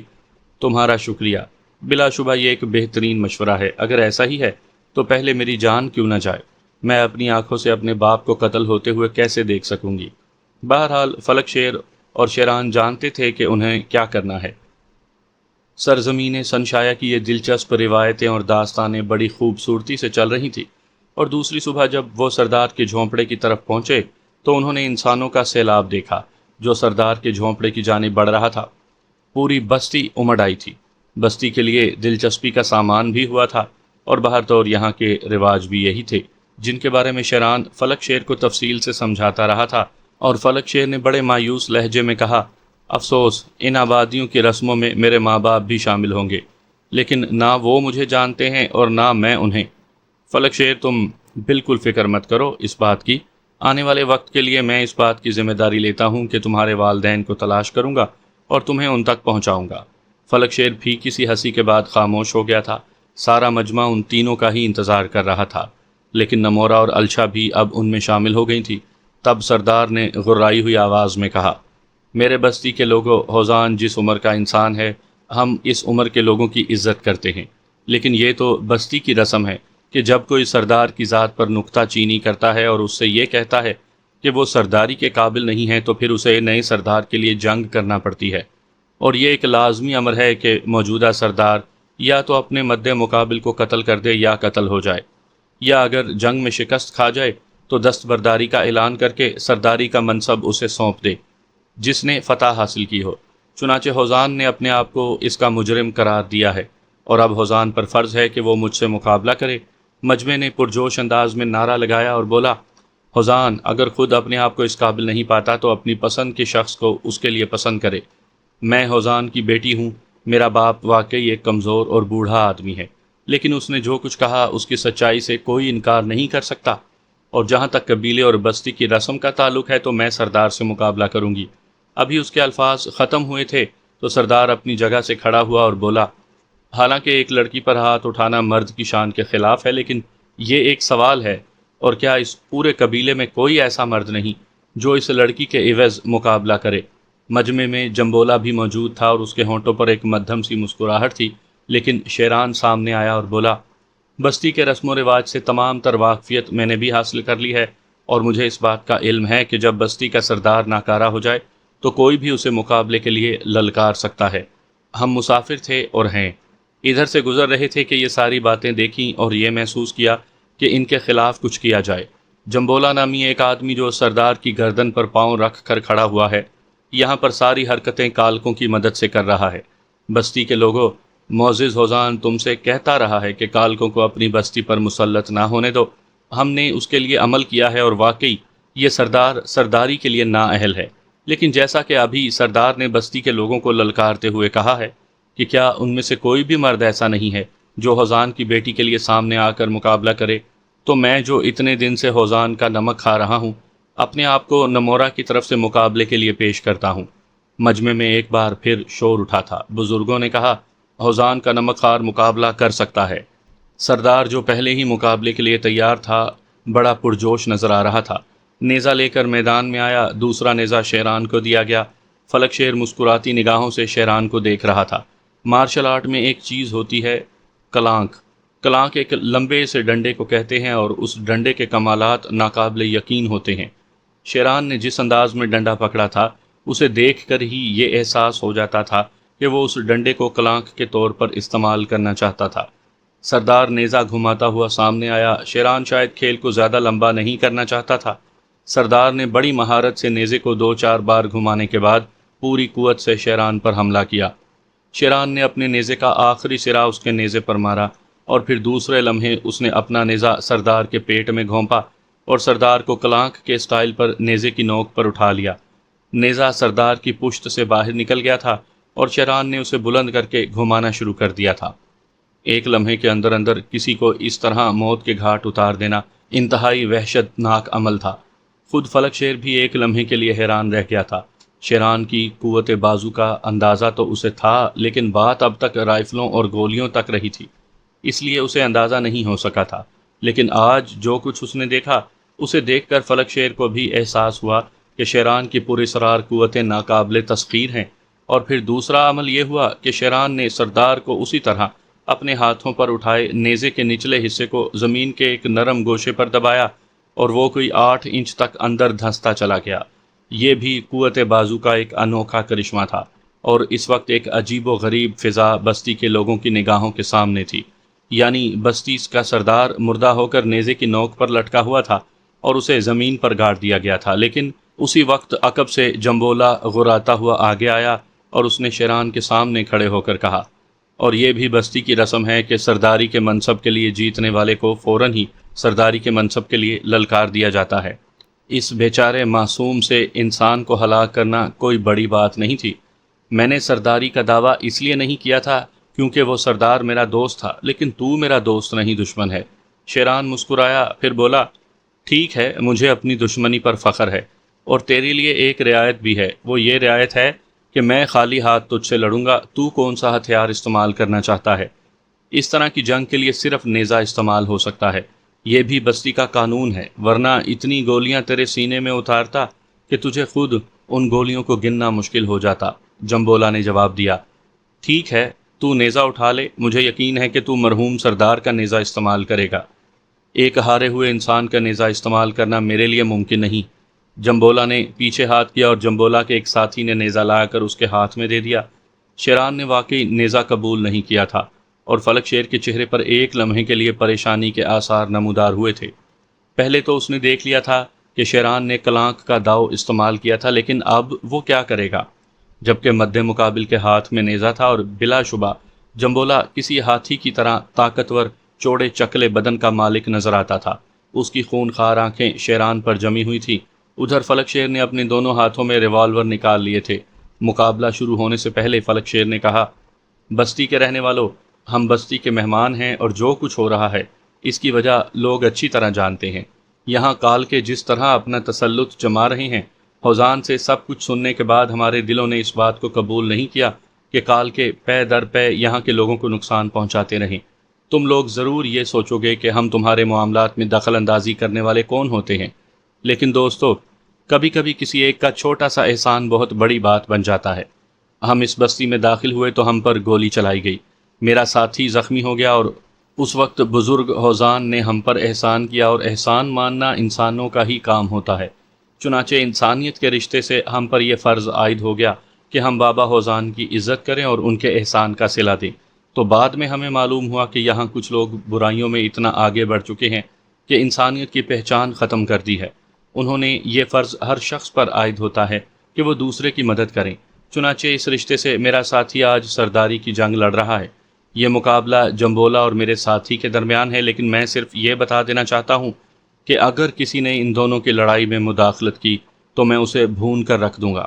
تمہارا شکریہ، بلا شبہ یہ ایک بہترین مشورہ ہے، اگر ایسا ہی ہے تو پہلے میری جان کیوں نہ جائے؟ میں اپنی آنکھوں سے اپنے باپ کو قتل ہوتے ہوئے کیسے دیکھ سکوں گی؟ بہرحال فلک شیر اور شیران جانتے تھے کہ انہیں کیا کرنا ہے۔ سرزمین سنشایا کی یہ دلچسپ روایتیں اور داستانیں بڑی خوبصورتی سے چل رہی تھیں، اور دوسری صبح جب وہ سردار کے جھونپڑے کی طرف پہنچے تو انہوں نے انسانوں کا سیلاب دیکھا جو سردار کے جھونپڑے کی جانب بڑھ رہا تھا۔ پوری بستی امڑ آئی تھی۔ بستی کے لیے دلچسپی کا سامان بھی ہوا تھا، اور بہر طور یہاں کے رواج بھی یہی تھے جن کے بارے میں شیران فلک شیر کو تفصیل سے سمجھاتا رہا تھا۔ اور فلک شیر نے بڑے مایوس لہجے میں کہا، افسوس، ان آبادیوں کی رسموں میں میرے ماں باپ بھی شامل ہوں گے، لیکن نہ وہ مجھے جانتے ہیں اور نہ میں انہیں۔ فلک شیر، تم بالکل فکر مت کرو اس بات کی، آنے والے وقت کے لیے میں اس بات کی ذمہ داری لیتا ہوں کہ تمہارے والدین کو تلاش کروں گا اور تمہیں ان تک پہنچاؤں گا۔ فلک شیر پھیکی سی ہنسی کے بعد خاموش ہو گیا تھا۔ سارا مجمع ان تینوں کا ہی انتظار کر رہا تھا، لیکن نمورا اور الشا بھی اب ان میں شامل ہو گئی تھی۔ تب سردار نے غرائی ہوئی آواز میں کہا، میرے بستی کے لوگوں، ہوزان جس عمر کا انسان ہے، ہم اس عمر کے لوگوں کی عزت کرتے ہیں، لیکن یہ تو بستی کی رسم ہے کہ جب کوئی سردار کی ذات پر نکتہ چینی کرتا ہے اور اس سے یہ کہتا ہے کہ وہ سرداری کے قابل نہیں ہے، تو پھر اسے نئے سردار کے لیے جنگ کرنا پڑتی ہے، اور یہ ایک لازمی امر ہے کہ موجودہ سردار یا تو اپنے مد مقابل کو قتل کر دے یا قتل ہو جائے، یا اگر جنگ میں شکست کھا جائے تو دستبرداری کا اعلان کر کے سرداری کا منصب اسے سونپ دے جس نے فتح حاصل کی ہو۔ چنانچہ ہوزان نے اپنے آپ کو اس کا مجرم قرار دیا ہے، اور اب ہوزان پر فرض ہے کہ وہ مجھ سے مقابلہ کرے۔ مجمع نے پرجوش انداز میں نعرہ لگایا اور بولا، ہوزان اگر خود اپنے آپ کو اس قابل نہیں پاتا تو اپنی پسند کے شخص کو اس کے لیے پسند کرے۔ میں ہوزان کی بیٹی ہوں، میرا باپ واقعی ایک کمزور اور بوڑھا آدمی ہے، لیکن اس نے جو کچھ کہا اس کی سچائی سے کوئی انکار نہیں کر سکتا، اور جہاں تک قبیلے اور بستی کی رسم کا تعلق ہے تو میں سردار سے مقابلہ کروں گی۔ ابھی اس کے الفاظ ختم ہوئے تھے تو سردار اپنی جگہ سے کھڑا ہوا اور بولا، حالانکہ ایک لڑکی پر ہاتھ اٹھانا مرد کی شان کے خلاف ہے، لیکن یہ ایک سوال ہے، اور کیا اس پورے قبیلے میں کوئی ایسا مرد نہیں جو اس لڑکی کے عوض مقابلہ کرے؟ مجمع میں جمبولا بھی موجود تھا اور اس کے ہونٹوں پر ایک مدھم سی مسکراہٹ تھی، لیکن شیران سامنے آیا اور بولا، بستی کے رسم و رواج سے تمام تر واقفیت میں نے بھی حاصل کر لی ہے، اور مجھے اس بات کا علم ہے کہ جب بستی کا سردار ناکارہ ہو جائے تو کوئی بھی اسے مقابلے کے لیے للکار سکتا ہے۔ ہم مسافر تھے اور ہیں، ادھر سے گزر رہے تھے کہ یہ ساری باتیں دیکھیں اور یہ محسوس کیا کہ ان کے خلاف کچھ کیا جائے۔ جمبولا نامی ایک آدمی جو سردار کی گردن پر پاؤں رکھ کر کھڑا ہوا ہے، یہاں پر ساری حرکتیں کالکوں کی مدد سے کر رہا ہے۔ بستی کے لوگوں، معزز ہوزان تم سے کہتا رہا ہے کہ کالکوں کو اپنی بستی پر مسلط نہ ہونے دو۔ ہم نے اس کے لیے عمل کیا ہے اور واقعی یہ سردار سرداری کے لیے نااہل ہے، لیکن جیسا کہ ابھی سردار نے بستی کے لوگوں کو للکارتے ہوئے کہا ہے کہ کیا ان میں سے کوئی بھی مرد ایسا نہیں ہے جو ہوزان کی بیٹی کے لیے سامنے آ کر مقابلہ کرے، تو میں جو اتنے دن سے ہوزان کا نمک کھا رہا ہوں، اپنے آپ کو نمورا کی طرف سے مقابلے کے لیے پیش کرتا ہوں۔ مجمع میں ایک بار پھر شور اٹھا تھا۔ بزرگوں نے کہا، ہوزان کا نمک خوار مقابلہ کر سکتا ہے۔ سردار جو پہلے ہی مقابلے کے لیے تیار تھا بڑا پرجوش نظر آ رہا تھا۔ نیزہ لے کر میدان میں آیا، دوسرا نیزہ شیران کو دیا گیا۔ فلک شیر مسکراتی نگاہوں سے شیران کو دیکھ رہا تھا۔ مارشل آرٹ میں ایک چیز ہوتی ہے، کلانک۔ کلانک ایک لمبے سے ڈنڈے کو کہتے ہیں اور اس ڈنڈے کے کمالات ناقابل یقین ہوتے ہیں۔ شیران نے جس انداز میں ڈنڈا پکڑا تھا اسے دیکھ کر ہی یہ احساس ہو جاتا تھا کہ وہ اس ڈنڈے کو کلانک کے طور پر استعمال کرنا چاہتا تھا۔ سردار نیزہ گھماتا ہوا سامنے آیا۔ شیران شاید کھیل کو زیادہ لمبا نہیں کرنا چاہتا تھا۔ سردار نے بڑی مہارت سے نیزے کو 2-4 بار گھمانے کے بعد پوری قوت سے شیران پر حملہ کیا۔ شیران نے اپنے نیزے کا آخری سرا اس کے نیزے پر مارا، اور پھر دوسرے لمحے اس نے اپنا نیزہ سردار کے پیٹ میں گھونپا اور سردار کو کلانک کے سٹائل پر نیزے کی نوک پر اٹھا لیا۔ نیزہ سردار کی پشت سے باہر نکل گیا تھا اور شیران نے اسے بلند کر کے گھمانا شروع کر دیا تھا۔ ایک لمحے کے اندر اندر کسی کو اس طرح موت کے گھاٹ اتار دینا انتہائی وحشت ناک عمل تھا۔ خود فلک شیر بھی ایک لمحے کے لیے حیران رہ گیا تھا۔ شیران کی قوت بازو کا اندازہ تو اسے تھا، لیکن بات اب تک رائفلوں اور گولیوں تک رہی تھی، اس لیے اسے اندازہ نہیں ہو سکا تھا۔ لیکن آج جو کچھ اس نے دیکھا، اسے دیکھ کر فلک شیر کو بھی احساس ہوا کہ شیران کی پراسرار قوتیں ناقابل تسخیر ہیں، اور پھر دوسرا عمل یہ ہوا کہ شیران نے سردار کو اسی طرح اپنے ہاتھوں پر اٹھائے نیزے کے نچلے حصے کو زمین کے ایک نرم گوشے پر دبایا اور وہ کوئی 8 انچ تک اندر دھنستا چلا گیا۔ یہ بھی قوت بازو کا ایک انوکھا کرشمہ تھا، اور اس وقت ایک عجیب و غریب فضا بستی کے لوگوں کی نگاہوں کے سامنے تھی۔ یعنی بستی کا سردار مردہ ہو کر نیزے کی نوک پر لٹکا ہوا تھا اور اسے زمین پر گاڑ دیا گیا تھا، لیکن اسی وقت عقب سے جمبولا غراتا ہوا آگے آیا اور اس نے شیران کے سامنے کھڑے ہو کر کہا، اور یہ بھی بستی کی رسم ہے کہ سرداری کے منصب کے لیے جیتنے والے کو فوراً ہی سرداری کے منصب کے لیے للکار دیا جاتا ہے۔ اس بیچارے معصوم سے انسان کو ہلاک کرنا کوئی بڑی بات نہیں تھی۔ میں نے سرداری کا دعویٰ اس لیے نہیں کیا تھا کیونکہ وہ سردار میرا دوست تھا، لیکن تو میرا دوست نہیں دشمن ہے۔ شیران مسکرایا، پھر بولا، ٹھیک ہے، مجھے اپنی دشمنی پر فخر ہے، اور تیرے لیے ایک رعایت بھی ہے۔ وہ یہ رعایت ہے کہ میں خالی ہاتھ تجھ سے لڑوں گا، تو کون سا ہتھیار استعمال کرنا چاہتا ہے؟ اس طرح کی جنگ کے لیے صرف نیزہ استعمال ہو سکتا ہے۔ یہ بھی بستی کا قانون ہے، ورنہ اتنی گولیاں تیرے سینے میں اتارتا کہ تجھے خود ان گولیوں کو گننا مشکل ہو جاتا۔ جمبولا نے جواب دیا، ٹھیک ہے، تو نیزہ اٹھا لے، مجھے یقین ہے کہ تو مرحوم سردار کا نیزہ استعمال کرے گا۔ ایک ہارے ہوئے انسان کا نیزہ استعمال کرنا میرے لیے ممکن نہیں۔ جمبولا نے پیچھے ہاتھ کیا اور جمبولا کے ایک ساتھی نے نیزہ لا کر اس کے ہاتھ میں دے دیا۔ شیران نے واقعی نیزہ قبول نہیں کیا تھا، اور فلک شیر کے چہرے پر ایک لمحے کے لیے پریشانی کے آثار نمودار ہوئے تھے۔ پہلے تو اس نے دیکھ لیا تھا کہ شیران نے کلانک کا داؤ استعمال کیا تھا، لیکن اب وہ کیا کرے گا جبکہ مد مقابل کے ہاتھ میں نیزہ تھا، اور بلا شبہ جمبولا کسی ہاتھی کی طرح طاقتور چوڑے چکلے بدن کا مالک نظر آتا تھا۔ اس کی خونخوار آنکھیں شیران پر جمی ہوئی تھی۔ ادھر فلک شیر نے اپنے دونوں ہاتھوں میں ریوالور نکال لیے تھے۔ مقابلہ شروع ہونے سے پہلے فلک شیر نے کہا، بستی کے رہنے والوں، ہم بستی کے مہمان ہیں اور جو کچھ ہو رہا ہے اس کی وجہ لوگ اچھی طرح جانتے ہیں۔ یہاں کال کے جس طرح اپنا تسلط جما رہے ہیں، ہوزان سے سب کچھ سننے کے بعد ہمارے دلوں نے اس بات کو قبول نہیں کیا کہ کال کے پے در پے یہاں کے لوگوں کو نقصان پہنچاتے رہیں۔ تم لوگ ضرور یہ سوچو گے کہ ہم تمہارے معاملات میں دخل اندازی کرنے والے کون ہوتے ہیں، لیکن دوستو، کبھی کبھی کسی ایک کا چھوٹا سا احسان بہت بڑی بات بن جاتا ہے۔ ہم اس بستی میں داخل ہوئے تو ہم پر گولی چلائی گئی، میرا ساتھی زخمی ہو گیا، اور اس وقت بزرگ ہوزان نے ہم پر احسان کیا، اور احسان ماننا انسانوں کا ہی کام ہوتا ہے۔ چنانچہ انسانیت کے رشتے سے ہم پر یہ فرض عائد ہو گیا کہ ہم بابا ہوزان کی عزت کریں اور ان کے احسان کا صلہ دیں۔ تو بعد میں ہمیں معلوم ہوا کہ یہاں کچھ لوگ برائیوں میں اتنا آگے بڑھ چکے ہیں کہ انسانیت کی پہچان ختم کر دی ہے۔ انہوں نے یہ فرض ہر شخص پر عائد ہوتا ہے کہ وہ دوسرے کی مدد کریں۔ چنانچہ اس رشتے سے میرا ساتھی آج سرداری کی جنگ لڑ رہا ہے۔ یہ مقابلہ جمبولا اور میرے ساتھی کے درمیان ہے، لیکن میں صرف یہ بتا دینا چاہتا ہوں کہ اگر کسی نے ان دونوں کی لڑائی میں مداخلت کی تو میں اسے بھون کر رکھ دوں گا۔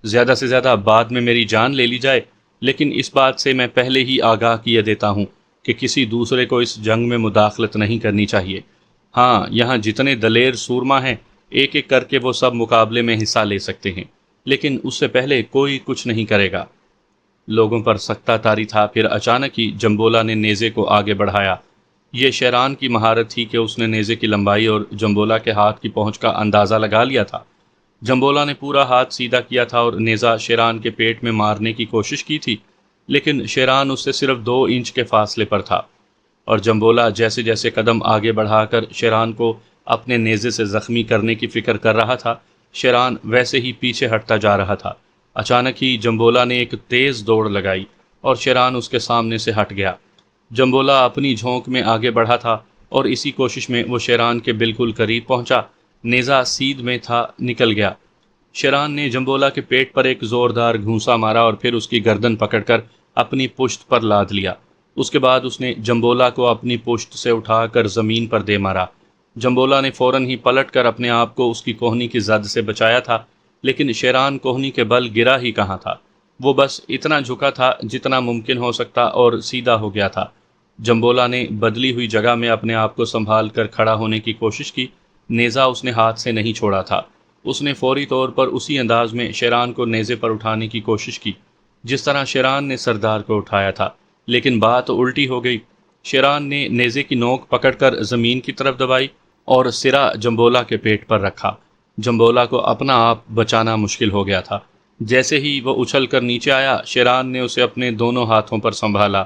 زیادہ سے زیادہ بعد میں میری جان لے لی جائے، لیکن اس بات سے میں پہلے ہی آگاہ کیے دیتا ہوں کہ کسی دوسرے کو اس جنگ میں مداخلت نہیں کرنی چاہیے۔ ہاں، یہاں جتنے دلیر سورما ہیں، ایک ایک کر کے وہ سب مقابلے میں حصہ لے سکتے ہیں، لیکن اس سے پہلے کوئی کچھ نہیں کرے گا۔ لوگوں پر سکتہ طاری تھا۔ پھر اچانک ہی جمبولا نے نیزے کو آگے بڑھایا۔ یہ شیران کی مہارت تھی کہ اس نے نیزے کی لمبائی اور جمبولا کے ہاتھ کی پہنچ کا اندازہ لگا لیا تھا۔ جمبولا نے پورا ہاتھ سیدھا کیا تھا اور نیزہ شیران کے پیٹ میں مارنے کی کوشش کی تھی، لیکن شیران اس سے صرف 2 انچ کے فاصلے پر تھا، اور جمبولا جیسے جیسے قدم آگے بڑھا کر شیران کو اپنے نیزے سے زخمی کرنے کی فکر کر رہا تھا، شیران ویسے ہی پیچھے ہٹتا جا رہا تھا۔ اچانک ہی جمبولا نے ایک تیز دوڑ لگائی اور شیران اس کے سامنے سے ہٹ گیا۔ جمبولا اپنی جھونک میں آگے بڑھا تھا اور اسی کوشش میں وہ شیران کے بالکل قریب پہنچا۔ نیزہ سیدھ میں تھا، نکل گیا۔ شیران نے جمبولا کے پیٹ پر ایک زوردار گھونسا مارا اور پھر اس کی گردن پکڑ کر اپنی پشت پر لاد لیا۔ اس کے بعد اس نے جمبولا کو اپنی پشت سے اٹھا کر زمین پر دے مارا۔ جمبولا نے فوراً ہی پلٹ کر اپنے آپ کو اس کی کوہنی کی زد سے بچایا تھا، لیکن شیران کوہنی کے بل گرا ہی کہاں تھا۔ وہ بس اتنا جھکا تھا جتنا ممکن ہو سکتا اور سیدھا ہو گیا تھا۔ جمبولا نے بدلی ہوئی جگہ میں اپنے آپ کو سنبھال کر کھڑا ہونے کی کوشش کی۔ نیزہ اس نے ہاتھ سے نہیں چھوڑا تھا۔ اس نے فوری طور پر اسی انداز میں شیران کو نیزے پر اٹھانے کی کوشش کی جس طرح شیران نے سردار کو اٹھایا تھا، لیکن بات الٹی ہو گئی۔ شیران نے نیزے کی نوک پکڑ کر زمین کی طرف دبائی اور سرا جمبولا کے پیٹ پر رکھا۔ جمبولا کو اپنا آپ بچانا مشکل ہو گیا تھا۔ جیسے ہی وہ اچھل کر نیچے آیا، شیران نے اسے اپنے دونوں ہاتھوں پر سنبھالا،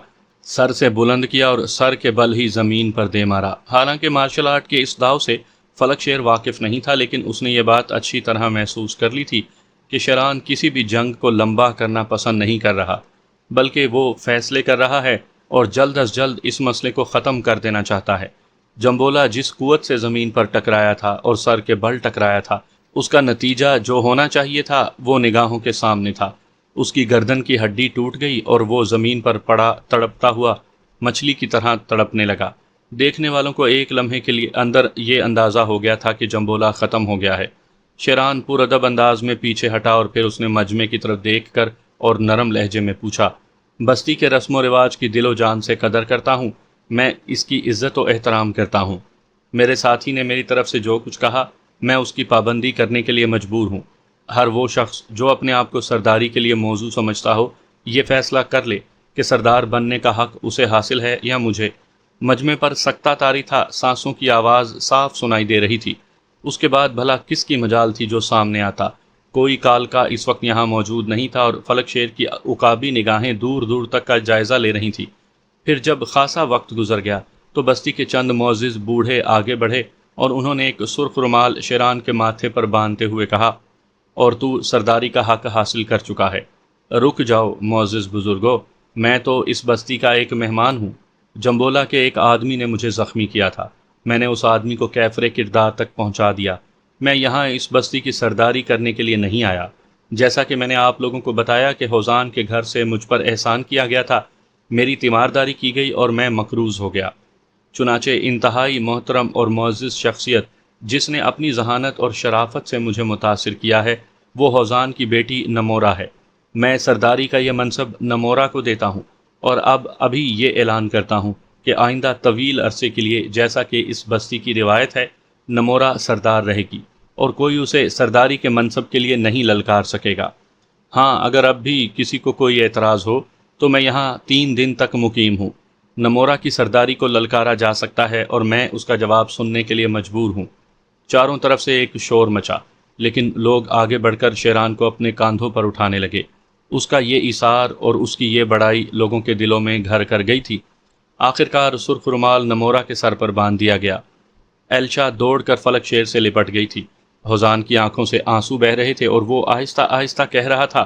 سر سے بلند کیا اور سر کے بل ہی زمین پر دے مارا۔ حالانکہ مارشل آرٹ کے اس داؤ سے فلک شیر واقف نہیں تھا، لیکن اس نے یہ بات اچھی طرح محسوس کر لی تھی کہ شیران کسی بھی جنگ کو لمبا کرنا پسند نہیں کر رہا، بلکہ وہ فیصلے کر رہا ہے اور جلد از جلد اس مسئلے کو ختم کر دینا چاہتا ہے۔ جمبولا جس قوت سے زمین پر ٹکرایا تھا اور سر کے بل ٹکرایا تھا، اس کا نتیجہ جو ہونا چاہیے تھا وہ نگاہوں کے سامنے تھا۔ اس کی گردن کی ہڈی ٹوٹ گئی اور وہ زمین پر پڑا تڑپتا ہوا مچھلی کی طرح تڑپنے لگا۔ دیکھنے والوں کو ایک لمحے کے لیے اندر یہ اندازہ ہو گیا تھا کہ جمبولا ختم ہو گیا ہے۔ شیران پرادب انداز میں پیچھے ہٹا اور پھر اس نے مجمع کی طرف دیکھ کر اور نرم لہجے میں پوچھا، بستی کے رسم و رواج کی دل و جان سے قدر کرتا ہوں، میں اس کی عزت و احترام کرتا ہوں۔ میرے ساتھی نے میری طرف سے جو کچھ کہا میں اس کی پابندی کرنے کے لیے مجبور ہوں۔ ہر وہ شخص جو اپنے آپ کو سرداری کے لیے موزوں سمجھتا ہو، یہ فیصلہ کر لے کہ سردار بننے کا حق اسے حاصل ہے یا مجھے۔ مجمع پر سکتہ طاری تھا، سانسوں کی آواز صاف سنائی دے رہی تھی۔ اس کے بعد بھلا کس کی مجال تھی جو سامنے آتا؟ کوئی کال کا اس وقت یہاں موجود نہیں تھا اور فلک شیر کی عقابی نگاہیں دور دور تک کا جائزہ لے رہی تھی۔ پھر جب خاصا وقت گزر گیا تو بستی کے چند معزز بوڑھے آگے بڑھے اور انہوں نے ایک سرخ رومال شیران کے ماتھے پر باندھتے ہوئے کہا، اور تو سرداری کا حق حاصل کر چکا ہے۔ رک جاؤ معزز بزرگوں، میں تو اس بستی کا ایک مہمان ہوں۔ جمبولا کے ایک آدمی نے مجھے زخمی کیا تھا، میں نے اس آدمی کو کیفر کردار تک پہنچا دیا۔ میں یہاں اس بستی کی سرداری کرنے کے لیے نہیں آیا۔ جیسا کہ میں نے آپ لوگوں کو بتایا کہ ہوزان کے گھر سے مجھ پر احسان کیا گیا تھا، میری تیمارداری کی گئی اور میں مقروض ہو گیا۔ چنانچہ انتہائی محترم اور معزز شخصیت جس نے اپنی ذہانت اور شرافت سے مجھے متاثر کیا ہے، وہ ہوزان کی بیٹی نمورا ہے۔ میں سرداری کا یہ منصب نمورا کو دیتا ہوں اور ابھی یہ اعلان کرتا ہوں کہ آئندہ طویل عرصے کے لیے، جیسا کہ اس بستی کی روایت ہے، نمورا سردار رہے گی اور کوئی اسے سرداری کے منصب کے لیے نہیں للکار سکے گا۔ ہاں، اگر اب بھی کسی کو کوئی اعتراض ہو تو میں یہاں 3 دن تک مقیم ہوں۔ نمورا کی سرداری کو للکارا جا سکتا ہے اور میں اس کا جواب سننے کے لیے مجبور ہوں۔ چاروں طرف سے ایک شور مچا، لیکن لوگ آگے بڑھ کر شیران کو اپنے کاندھوں پر اٹھانے لگے۔ اس کا یہ ایثار اور اس کی یہ بڑائی لوگوں کے دلوں میں گھر کر گئی تھی۔ آخرکار سرخ رومال نمورا کے سر پر باندھ دیا گیا۔ ایلشا دوڑ کر فلک شیر سے لپٹ گئی تھی۔ ہوزان کی آنکھوں سے آنسو بہہ رہے تھے اور وہ آہستہ آہستہ کہہ رہا تھا،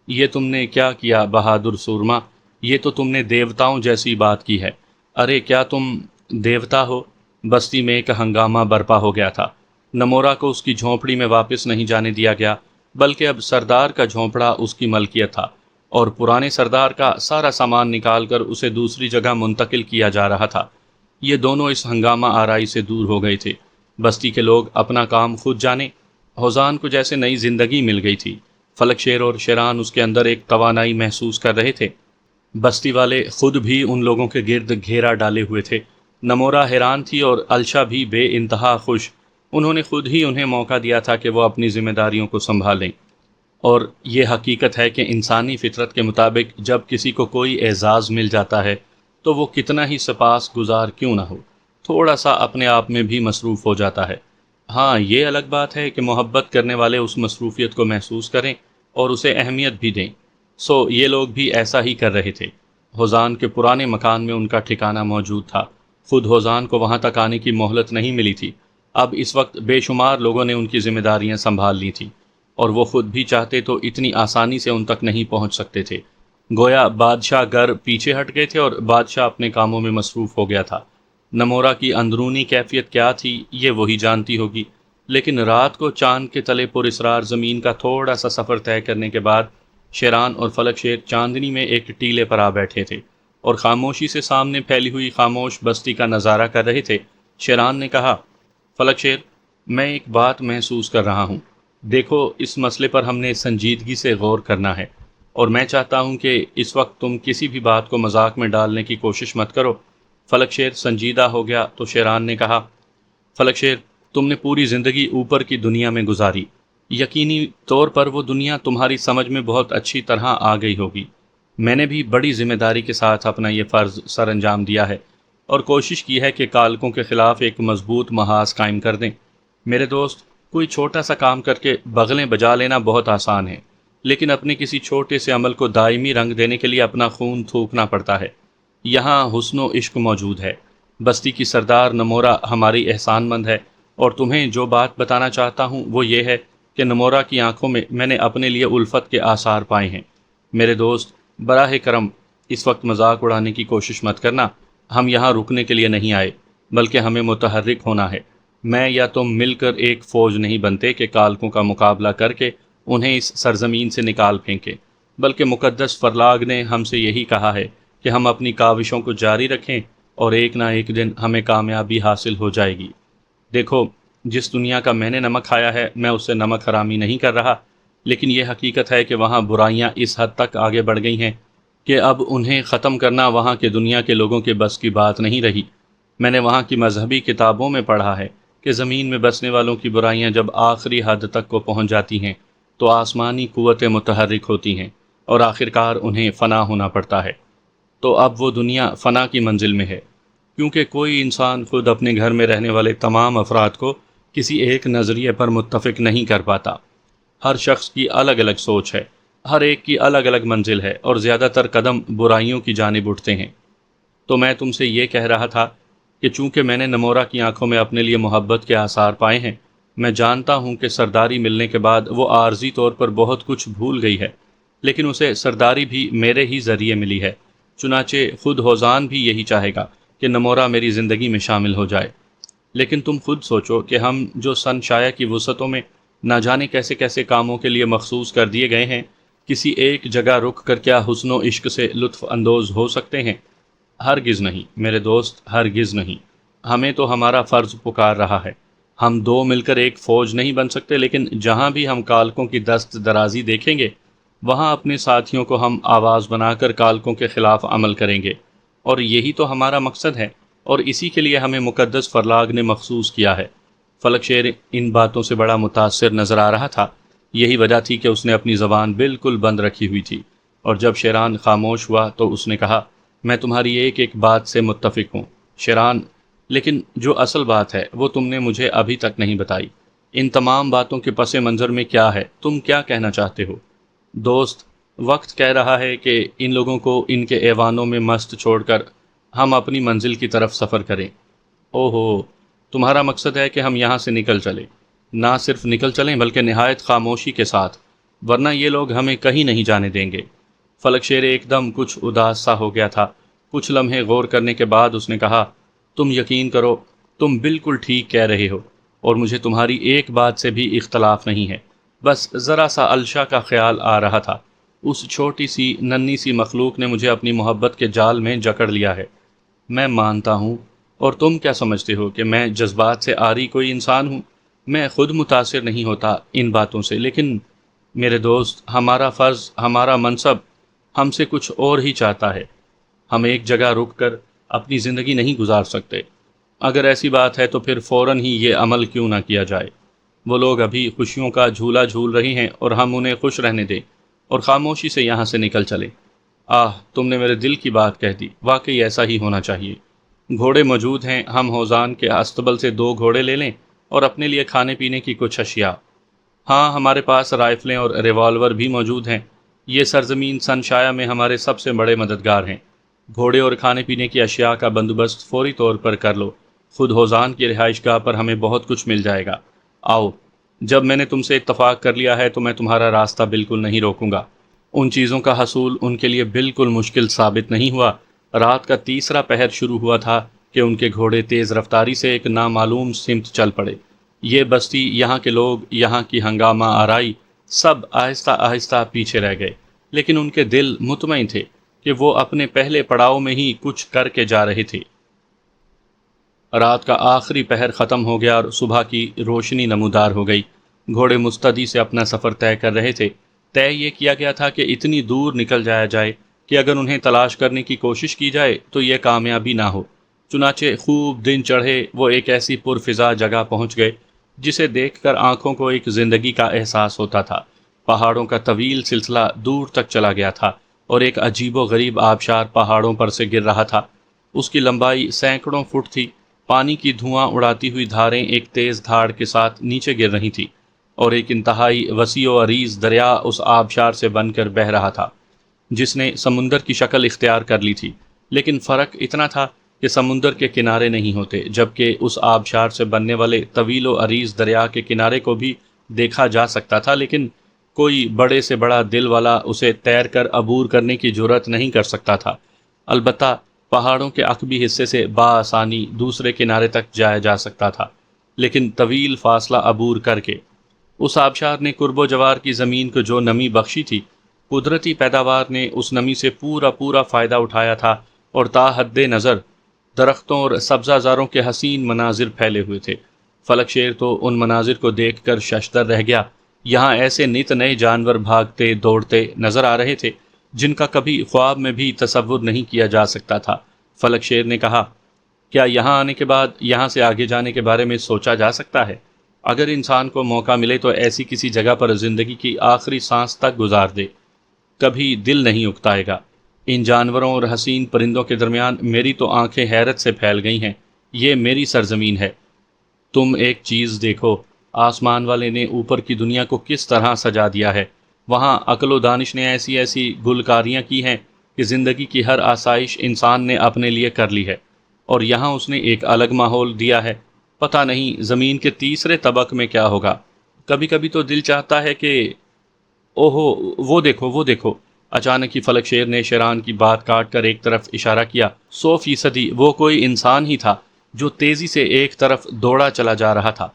یہ تم نے کیا کیا بہادر سورما؟ یہ تو تم نے دیوتاؤں جیسی بات کی ہے۔ ارے کیا تم دیوتا ہو؟ بستی میں ایک ہنگامہ برپا ہو گیا تھا۔ نمورا کو اس کی جھونپڑی میں واپس نہیں جانے دیا گیا، بلکہ اب سردار کا جھونپڑا اس کی ملکیت تھا اور پرانے سردار کا سارا سامان نکال کر اسے دوسری جگہ منتقل کیا جا رہا تھا۔ یہ دونوں اس ہنگامہ آرائی سے دور ہو گئے تھے۔ بستی کے لوگ اپنا کام خود جانے۔ ہوزان کو جیسے نئی زندگی مل گئی تھی۔ فلک شیر اور شیران اس کے اندر ایک توانائی محسوس کر رہے تھے۔ بستی والے خود بھی ان لوگوں کے گرد گھیرا ڈالے ہوئے تھے۔ نمورا حیران تھی اور الشا بھی بے انتہا خوش۔ انہوں نے خود ہی انہیں موقع دیا تھا کہ وہ اپنی ذمہ داریوں کو سنبھالیں، اور یہ حقیقت ہے کہ انسانی فطرت کے مطابق جب کسی کو کوئی اعزاز مل جاتا ہے تو وہ کتنا ہی سپاس گزار کیوں نہ ہو، تھوڑا سا اپنے آپ میں بھی مصروف ہو جاتا ہے۔ ہاں، یہ الگ بات ہے کہ محبت کرنے والے اس مصروفیت کو محسوس کریں اور اسے اہمیت بھی دیں۔ یہ لوگ بھی ایسا ہی کر رہے تھے۔ ہوزان کے پرانے مکان میں ان کا ٹھکانہ موجود تھا۔ خود ہوزان کو وہاں تک آنے کی مہلت نہیں ملی تھی۔ اب اس وقت بے شمار لوگوں نے ان کی ذمہ داریاں سنبھال لی تھیں، اور وہ خود بھی چاہتے تو اتنی آسانی سے ان تک نہیں پہنچ سکتے تھے۔ گویا بادشاہ گر پیچھے ہٹ گئے تھے اور بادشاہ اپنے کاموں میں مصروف ہو گیا تھا۔ نمورا کی اندرونی کیفیت کیا تھی یہ وہی جانتی ہوگی، لیکن رات کو چاند کے تلے پر اسرار زمین کا تھوڑا سا سفر طے کرنے کے بعد شیران اور فلک شیر چاندنی میں ایک ٹیلے پر آ بیٹھے تھے اور خاموشی سے سامنے پھیلی ہوئی خاموش بستی کا نظارہ کر رہے تھے۔ شیران نے کہا، فلک شیر، میں ایک بات محسوس کر رہا ہوں۔ دیکھو، اس مسئلے پر ہم نے سنجیدگی سے غور کرنا ہے، اور میں چاہتا ہوں کہ اس وقت تم کسی بھی بات کو مذاق میں ڈالنے کی کوشش مت کرو۔ فلک شیر سنجیدہ ہو گیا تو شیران نے کہا، فلک شیر، تم نے پوری زندگی اوپر کی دنیا میں گزاری، یقینی طور پر وہ دنیا تمہاری سمجھ میں بہت اچھی طرح آ گئی ہوگی۔ میں نے بھی بڑی ذمہ داری کے ساتھ اپنا یہ فرض سر انجام دیا ہے اور کوشش کی ہے کہ کالکوں کے خلاف ایک مضبوط محاذ قائم کر دیں۔ میرے دوست، کوئی چھوٹا سا کام کر کے بغلیں بجا لینا بہت آسان ہے، لیکن اپنے کسی چھوٹے سے عمل کو دائمی رنگ دینے کے لیے اپنا خون تھوکنا پڑتا ہے۔ یہاں حسن و عشق موجود ہے۔ بستی کی سردار نمورا ہماری احسان مند ہے، اور تمہیں جو بات بتانا چاہتا ہوں وہ یہ ہے کہ نمورا کی آنکھوں میں نے اپنے لیے الفت کے آثار پائے ہیں۔ میرے دوست، براہ کرم اس وقت مذاق اڑانے کی کوشش مت کرنا۔ ہم یہاں رکنے کے لیے نہیں آئے، بلکہ ہمیں متحرک ہونا ہے۔ میں یا تم مل کر ایک فوج نہیں بنتے کہ کالکوں کا مقابلہ کر کے انہیں اس سرزمین سے نکال پھینکے، بلکہ مقدس فرلاگ نے ہم سے یہی کہا ہے کہ ہم اپنی کاوشوں کو جاری رکھیں، اور ایک نہ ایک دن ہمیں کامیابی حاصل ہو جائے گی۔ دیکھو، جس دنیا کا میں نے نمک کھایا ہے، میں اس سے نمک حرامی نہیں کر رہا، لیکن یہ حقیقت ہے کہ وہاں برائیاں اس حد تک آگے بڑھ گئی ہیں کہ اب انہیں ختم کرنا وہاں کے دنیا کے لوگوں کے بس کی بات نہیں رہی۔ میں نے وہاں کی مذہبی کتابوں میں پڑھا ہے کہ زمین میں بسنے والوں کی برائیاں جب آخری حد تک کو پہنچ جاتی ہیں تو آسمانی قوتیں متحرک ہوتی ہیں، اور آخرکار انہیں فنا ہونا پڑتا ہے۔ تو اب وہ دنیا فنا کی منزل میں ہے، کیونکہ کوئی انسان خود اپنے گھر میں رہنے والے تمام افراد کو کسی ایک نظریے پر متفق نہیں کر پاتا۔ ہر شخص کی الگ الگ سوچ ہے، ہر ایک کی الگ الگ منزل ہے، اور زیادہ تر قدم برائیوں کی جانب اٹھتے ہیں۔ تو میں تم سے یہ کہہ رہا تھا کہ چونکہ میں نے نمورا کی آنکھوں میں اپنے لیے محبت کے آثار پائے ہیں، میں جانتا ہوں کہ سرداری ملنے کے بعد وہ عارضی طور پر بہت کچھ بھول گئی ہے، لیکن اسے سرداری بھی میرے ہی ذریعے ملی ہے۔ چنانچہ خود ہوزان بھی یہی چاہے گا کہ نمورا میری زندگی میں شامل ہو جائے۔ لیکن تم خود سوچو کہ ہم جو سن شایہ کی وسعتوں میں نہ جانے کیسے کیسے کاموں کے لیے مخصوص کر دیے گئے ہیں، کسی ایک جگہ رک کر کیا حسن و عشق سے لطف اندوز ہو سکتے ہیں؟ ہرگز نہیں میرے دوست، ہرگز نہیں۔ ہمیں تو ہمارا فرض پکار رہا ہے۔ ہم دو مل کر ایک فوج نہیں بن سکتے، لیکن جہاں بھی ہم کالکوں کی دست درازی دیکھیں گے، وہاں اپنے ساتھیوں کو ہم آواز بنا کر کالکوں کے خلاف عمل کریں گے، اور یہی تو ہمارا مقصد ہے، اور اسی کے لیے ہمیں مقدس فرلاگ نے مخصوص کیا ہے۔ فلک شیر ان باتوں سے بڑا متاثر نظر آ رہا تھا۔ یہی وجہ تھی کہ اس نے اپنی زبان بالکل بند رکھی ہوئی تھی، اور جب شیران خاموش ہوا تو اس نے کہا، میں تمہاری ایک ایک بات سے متفق ہوں شیران، لیکن جو اصل بات ہے وہ تم نے مجھے ابھی تک نہیں بتائی۔ ان تمام باتوں کے پس منظر میں کیا ہے؟ تم کیا کہنا چاہتے ہو؟ دوست، وقت کہہ رہا ہے کہ ان لوگوں کو ان کے ایوانوں میں مست چھوڑ کر ہم اپنی منزل کی طرف سفر کریں۔ اوہو، تمہارا مقصد ہے کہ ہم یہاں سے نکل چلیں؟ نہ صرف نکل چلیں بلکہ نہایت خاموشی کے ساتھ، ورنہ یہ لوگ ہمیں کہیں نہیں جانے دیں گے۔ فلک شیر ایک دم کچھ اداس سا ہو گیا تھا۔ کچھ لمحے غور کرنے کے بعد اس نے کہا، تم یقین کرو، تم بالکل ٹھیک کہہ رہے ہو، اور مجھے تمہاری ایک بات سے بھی اختلاف نہیں ہے۔ بس ذرا سا الشا کا خیال آ رہا تھا۔ اس چھوٹی سی ننھی سی مخلوق نے مجھے اپنی محبت کے جال میں جکڑ لیا ہے۔ میں مانتا ہوں، اور تم کیا سمجھتے ہو کہ میں جذبات سے عاری کوئی انسان ہوں؟ میں خود متاثر نہیں ہوتا ان باتوں سے، لیکن میرے دوست، ہمارا فرض، ہمارا منصب ہم سے کچھ اور ہی چاہتا ہے۔ ہم ایک جگہ رک کر اپنی زندگی نہیں گزار سکتے۔ اگر ایسی بات ہے تو پھر فوراً ہی یہ عمل کیوں نہ کیا جائے؟ وہ لوگ ابھی خوشیوں کا جھولا جھول رہے ہیں، اور ہم انہیں خوش رہنے دیں اور خاموشی سے یہاں سے نکل چلیں۔ آہ، تم نے میرے دل کی بات کہہ دی۔ واقعی ایسا ہی ہونا چاہیے۔ گھوڑے موجود ہیں، ہم ہوزان کے استبل سے 2 گھوڑے لے لیں، اور اپنے لیے کھانے پینے کی کچھ اشیاء۔ ہاں، ہمارے پاس رائفلیں اور ریوالور بھی موجود ہیں۔ یہ سرزمین سن شایہ میں ہمارے سب سے بڑے مددگار ہیں۔ گھوڑے اور کھانے پینے کی اشیاء کا بندوبست فوری طور پر کر لو۔ خود ہوزان کی رہائش گاہ پر ہمیں بہت کچھ مل جائے گا۔ آؤ، جب میں نے تم سے اتفاق کر لیا ہے تو میں تمہارا راستہ بالکل نہیں روکوں گا۔ ان چیزوں کا حصول ان کے لیے بالکل مشکل ثابت نہیں ہوا۔ رات کا تیسرا پہر شروع ہوا تھا کہ ان کے گھوڑے تیز رفتاری سے ایک نامعلوم سمت چل پڑے۔ یہ بستی، یہاں کے لوگ، یہاں کی ہنگامہ آرائی، سب آہستہ آہستہ پیچھے رہ گئے، لیکن ان کے دل مطمئن تھے کہ وہ اپنے پہلے پڑاؤ میں ہی کچھ کر کے جا رہے تھے۔ رات کا آخری پہر ختم ہو گیا اور صبح کی روشنی نمودار ہو گئی۔ گھوڑے مستعدی سے اپنا سفر طے کر رہے تھے۔ طے یہ کیا گیا تھا کہ اتنی دور نکل جایا جائے کہ اگر انہیں تلاش کرنے کی کوشش کی جائے تو یہ کامیابی نہ ہو۔ چنانچہ خوب دن چڑھے وہ ایک ایسی پرفضا جگہ پہنچ گئے جسے دیکھ کر آنکھوں کو ایک زندگی کا احساس ہوتا تھا۔ پہاڑوں کا طویل سلسلہ دور تک چلا گیا تھا، اور ایک عجیب و غریب آبشار پہاڑوں پر سے گر رہا تھا۔ اس کی لمبائی سینکڑوں فٹ تھی۔ پانی کی دھواں اڑاتی ہوئی دھاریں ایک تیز دھاڑ کے ساتھ نیچے گر رہی تھی، اور ایک انتہائی وسیع و عریض دریا اس آبشار سے بن کر بہہ رہا تھا جس نے سمندر کی شکل اختیار کر لی تھی، لیکن فرق اتنا تھا کہ سمندر کے کنارے نہیں ہوتے، جبکہ اس آبشار سے بننے والے طویل و عریض دریا کے کنارے کو بھی دیکھا جا سکتا تھا، لیکن کوئی بڑے سے بڑا دل والا اسے تیر کر عبور کرنے کی جرأت نہیں کر سکتا تھا۔ البتہ پہاڑوں کے عقبی حصے سے بآسانی دوسرے کنارے تک جایا جا سکتا تھا، لیکن طویل فاصلہ عبور کر کے۔ اس آبشار نے قرب و جوار کی زمین کو جو نمی بخشی تھی، قدرتی پیداوار نے اس نمی سے پورا فائدہ اٹھایا تھا، اور تا حد نظر درختوں اور سبزہ زاروں کے حسین مناظر پھیلے ہوئے تھے۔ فلک شیر تو ان مناظر کو دیکھ کر ششدر رہ گیا۔ یہاں ایسے نت نئے جانور بھاگتے دوڑتے نظر آ رہے تھے جن کا کبھی خواب میں بھی تصور نہیں کیا جا سکتا تھا۔ فلک شیر نے کہا، کیا یہاں آنے کے بعد یہاں سے آگے جانے کے بارے میں سوچا جا سکتا ہے؟ اگر انسان کو موقع ملے تو ایسی کسی جگہ پر زندگی کی آخری سانس تک گزار دے، کبھی دل نہیں اکتائے گا۔ ان جانوروں اور حسین پرندوں کے درمیان میری تو آنکھیں حیرت سے پھیل گئی ہیں۔ یہ میری سرزمین ہے۔ تم ایک چیز دیکھو، آسمان والے نے اوپر کی دنیا کو کس طرح سجا دیا ہے۔ وہاں عقل و دانش نے ایسی ایسی گلکاریاں کی ہیں کہ زندگی کی ہر آسائش انسان نے اپنے لیے کر لی ہے، اور یہاں اس نے ایک الگ ماحول دیا ہے۔ پتہ نہیں زمین کے تیسرے طبق میں کیا ہوگا۔ کبھی کبھی تو دل چاہتا ہے کہ اوہو، وہ دیکھو۔ اچانک ہی فلک شیر نے شیران کی بات کاٹ کر ایک طرف اشارہ کیا۔ 100% وہ کوئی انسان ہی تھا جو تیزی سے ایک طرف دوڑا چلا جا رہا تھا۔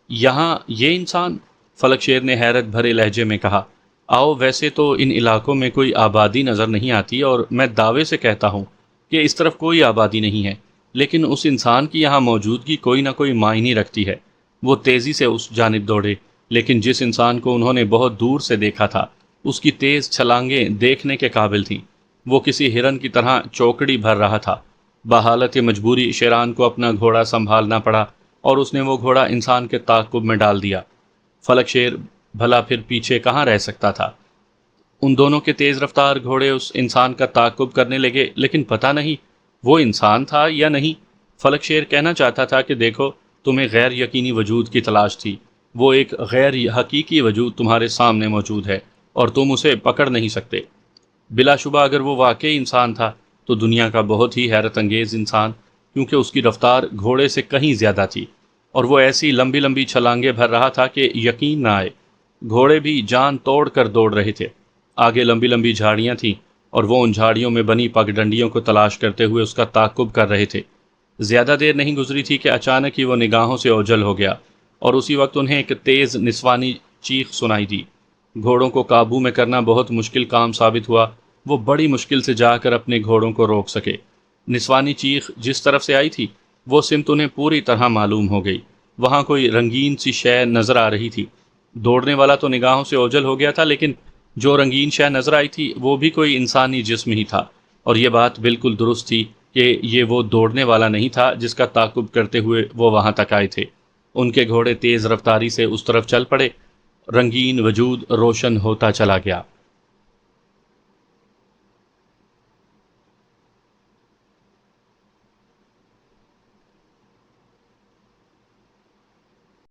یہاں یہ انسان؟ فلک شیر نے حیرت بھرے لہجے میں کہا، آؤ، ویسے تو ان علاقوں میں کوئی آبادی نظر نہیں آتی، اور میں دعوے سے کہتا ہوں کہ اس طرف کوئی آبادی نہیں ہے، لیکن اس انسان کی یہاں موجودگی کوئی نہ کوئی معنی رکھتی ہے۔ وہ تیزی سے اس جانب دوڑے، لیکن جس انسان کو انہوں نے بہت دور سے دیکھا تھا، اس کی تیز چھلانگیں دیکھنے کے قابل تھیں۔ وہ کسی ہرن کی طرح چوکڑی بھر رہا تھا۔ بحالت مجبوری شیران کو اپنا گھوڑا سنبھالنا پڑا، اور اس نے وہ گھوڑا انسان کے تعاقب میں ڈال دیا۔ فلک شیر بھلا پھر پیچھے کہاں رہ سکتا تھا؟ ان دونوں کے تیز رفتار گھوڑے اس انسان کا تعاقب کرنے لگے، لیکن پتہ نہیں وہ انسان تھا یا نہیں۔ فلک شیر کہنا چاہتا تھا کہ دیکھو، تمہیں غیر یقینی وجود کی تلاش تھی، وہ ایک غیر حقیقی وجود تمہارے سامنے موجود ہے، اور تم اسے پکڑ نہیں سکتے۔ بلا شبہ اگر وہ واقعی انسان تھا تو دنیا کا بہت ہی حیرت انگیز انسان، کیونکہ اس کی رفتار گھوڑے سے کہیں زیادہ تھی، اور وہ ایسی لمبی لمبی چھلانگیں بھر رہا تھا کہ یقین نہ آئے۔ گھوڑے بھی جان توڑ کر دوڑ رہے تھے۔ آگے لمبی لمبی جھاڑیاں تھیں، اور وہ ان جھاڑیوں میں بنی پگڈنڈیوں کو تلاش کرتے ہوئے اس کا تعاقب کر رہے تھے۔ زیادہ دیر نہیں گزری تھی کہ اچانک ہی وہ نگاہوں سے اوجھل ہو گیا، اور اسی وقت انہیں ایک تیز نسوانی چیخ سنائی دی۔ گھوڑوں کو قابو میں کرنا بہت مشکل کام ثابت ہوا۔ وہ بڑی مشکل سے جا کر اپنے گھوڑوں کو روک سکے۔ نسوانی چیخ جس طرف سے آئی تھی، وہ سمت انہیں پوری طرح معلوم ہو گئی۔ وہاں کوئی رنگین سی شے نظر آ رہی تھی۔ دوڑنے والا تو نگاہوں سے اوجھل ہو گیا تھا، لیکن جو رنگین شے نظر آئی تھی وہ بھی کوئی انسانی جسم ہی تھا، اور یہ بات بالکل درست تھی کہ یہ وہ دوڑنے والا نہیں تھا جس کا تعاقب کرتے ہوئے وہ وہاں تک آئے تھے۔ ان کے گھوڑے تیز رفتاری سے اس طرف چل پڑے۔ رنگین وجود روشن ہوتا چلا گیا۔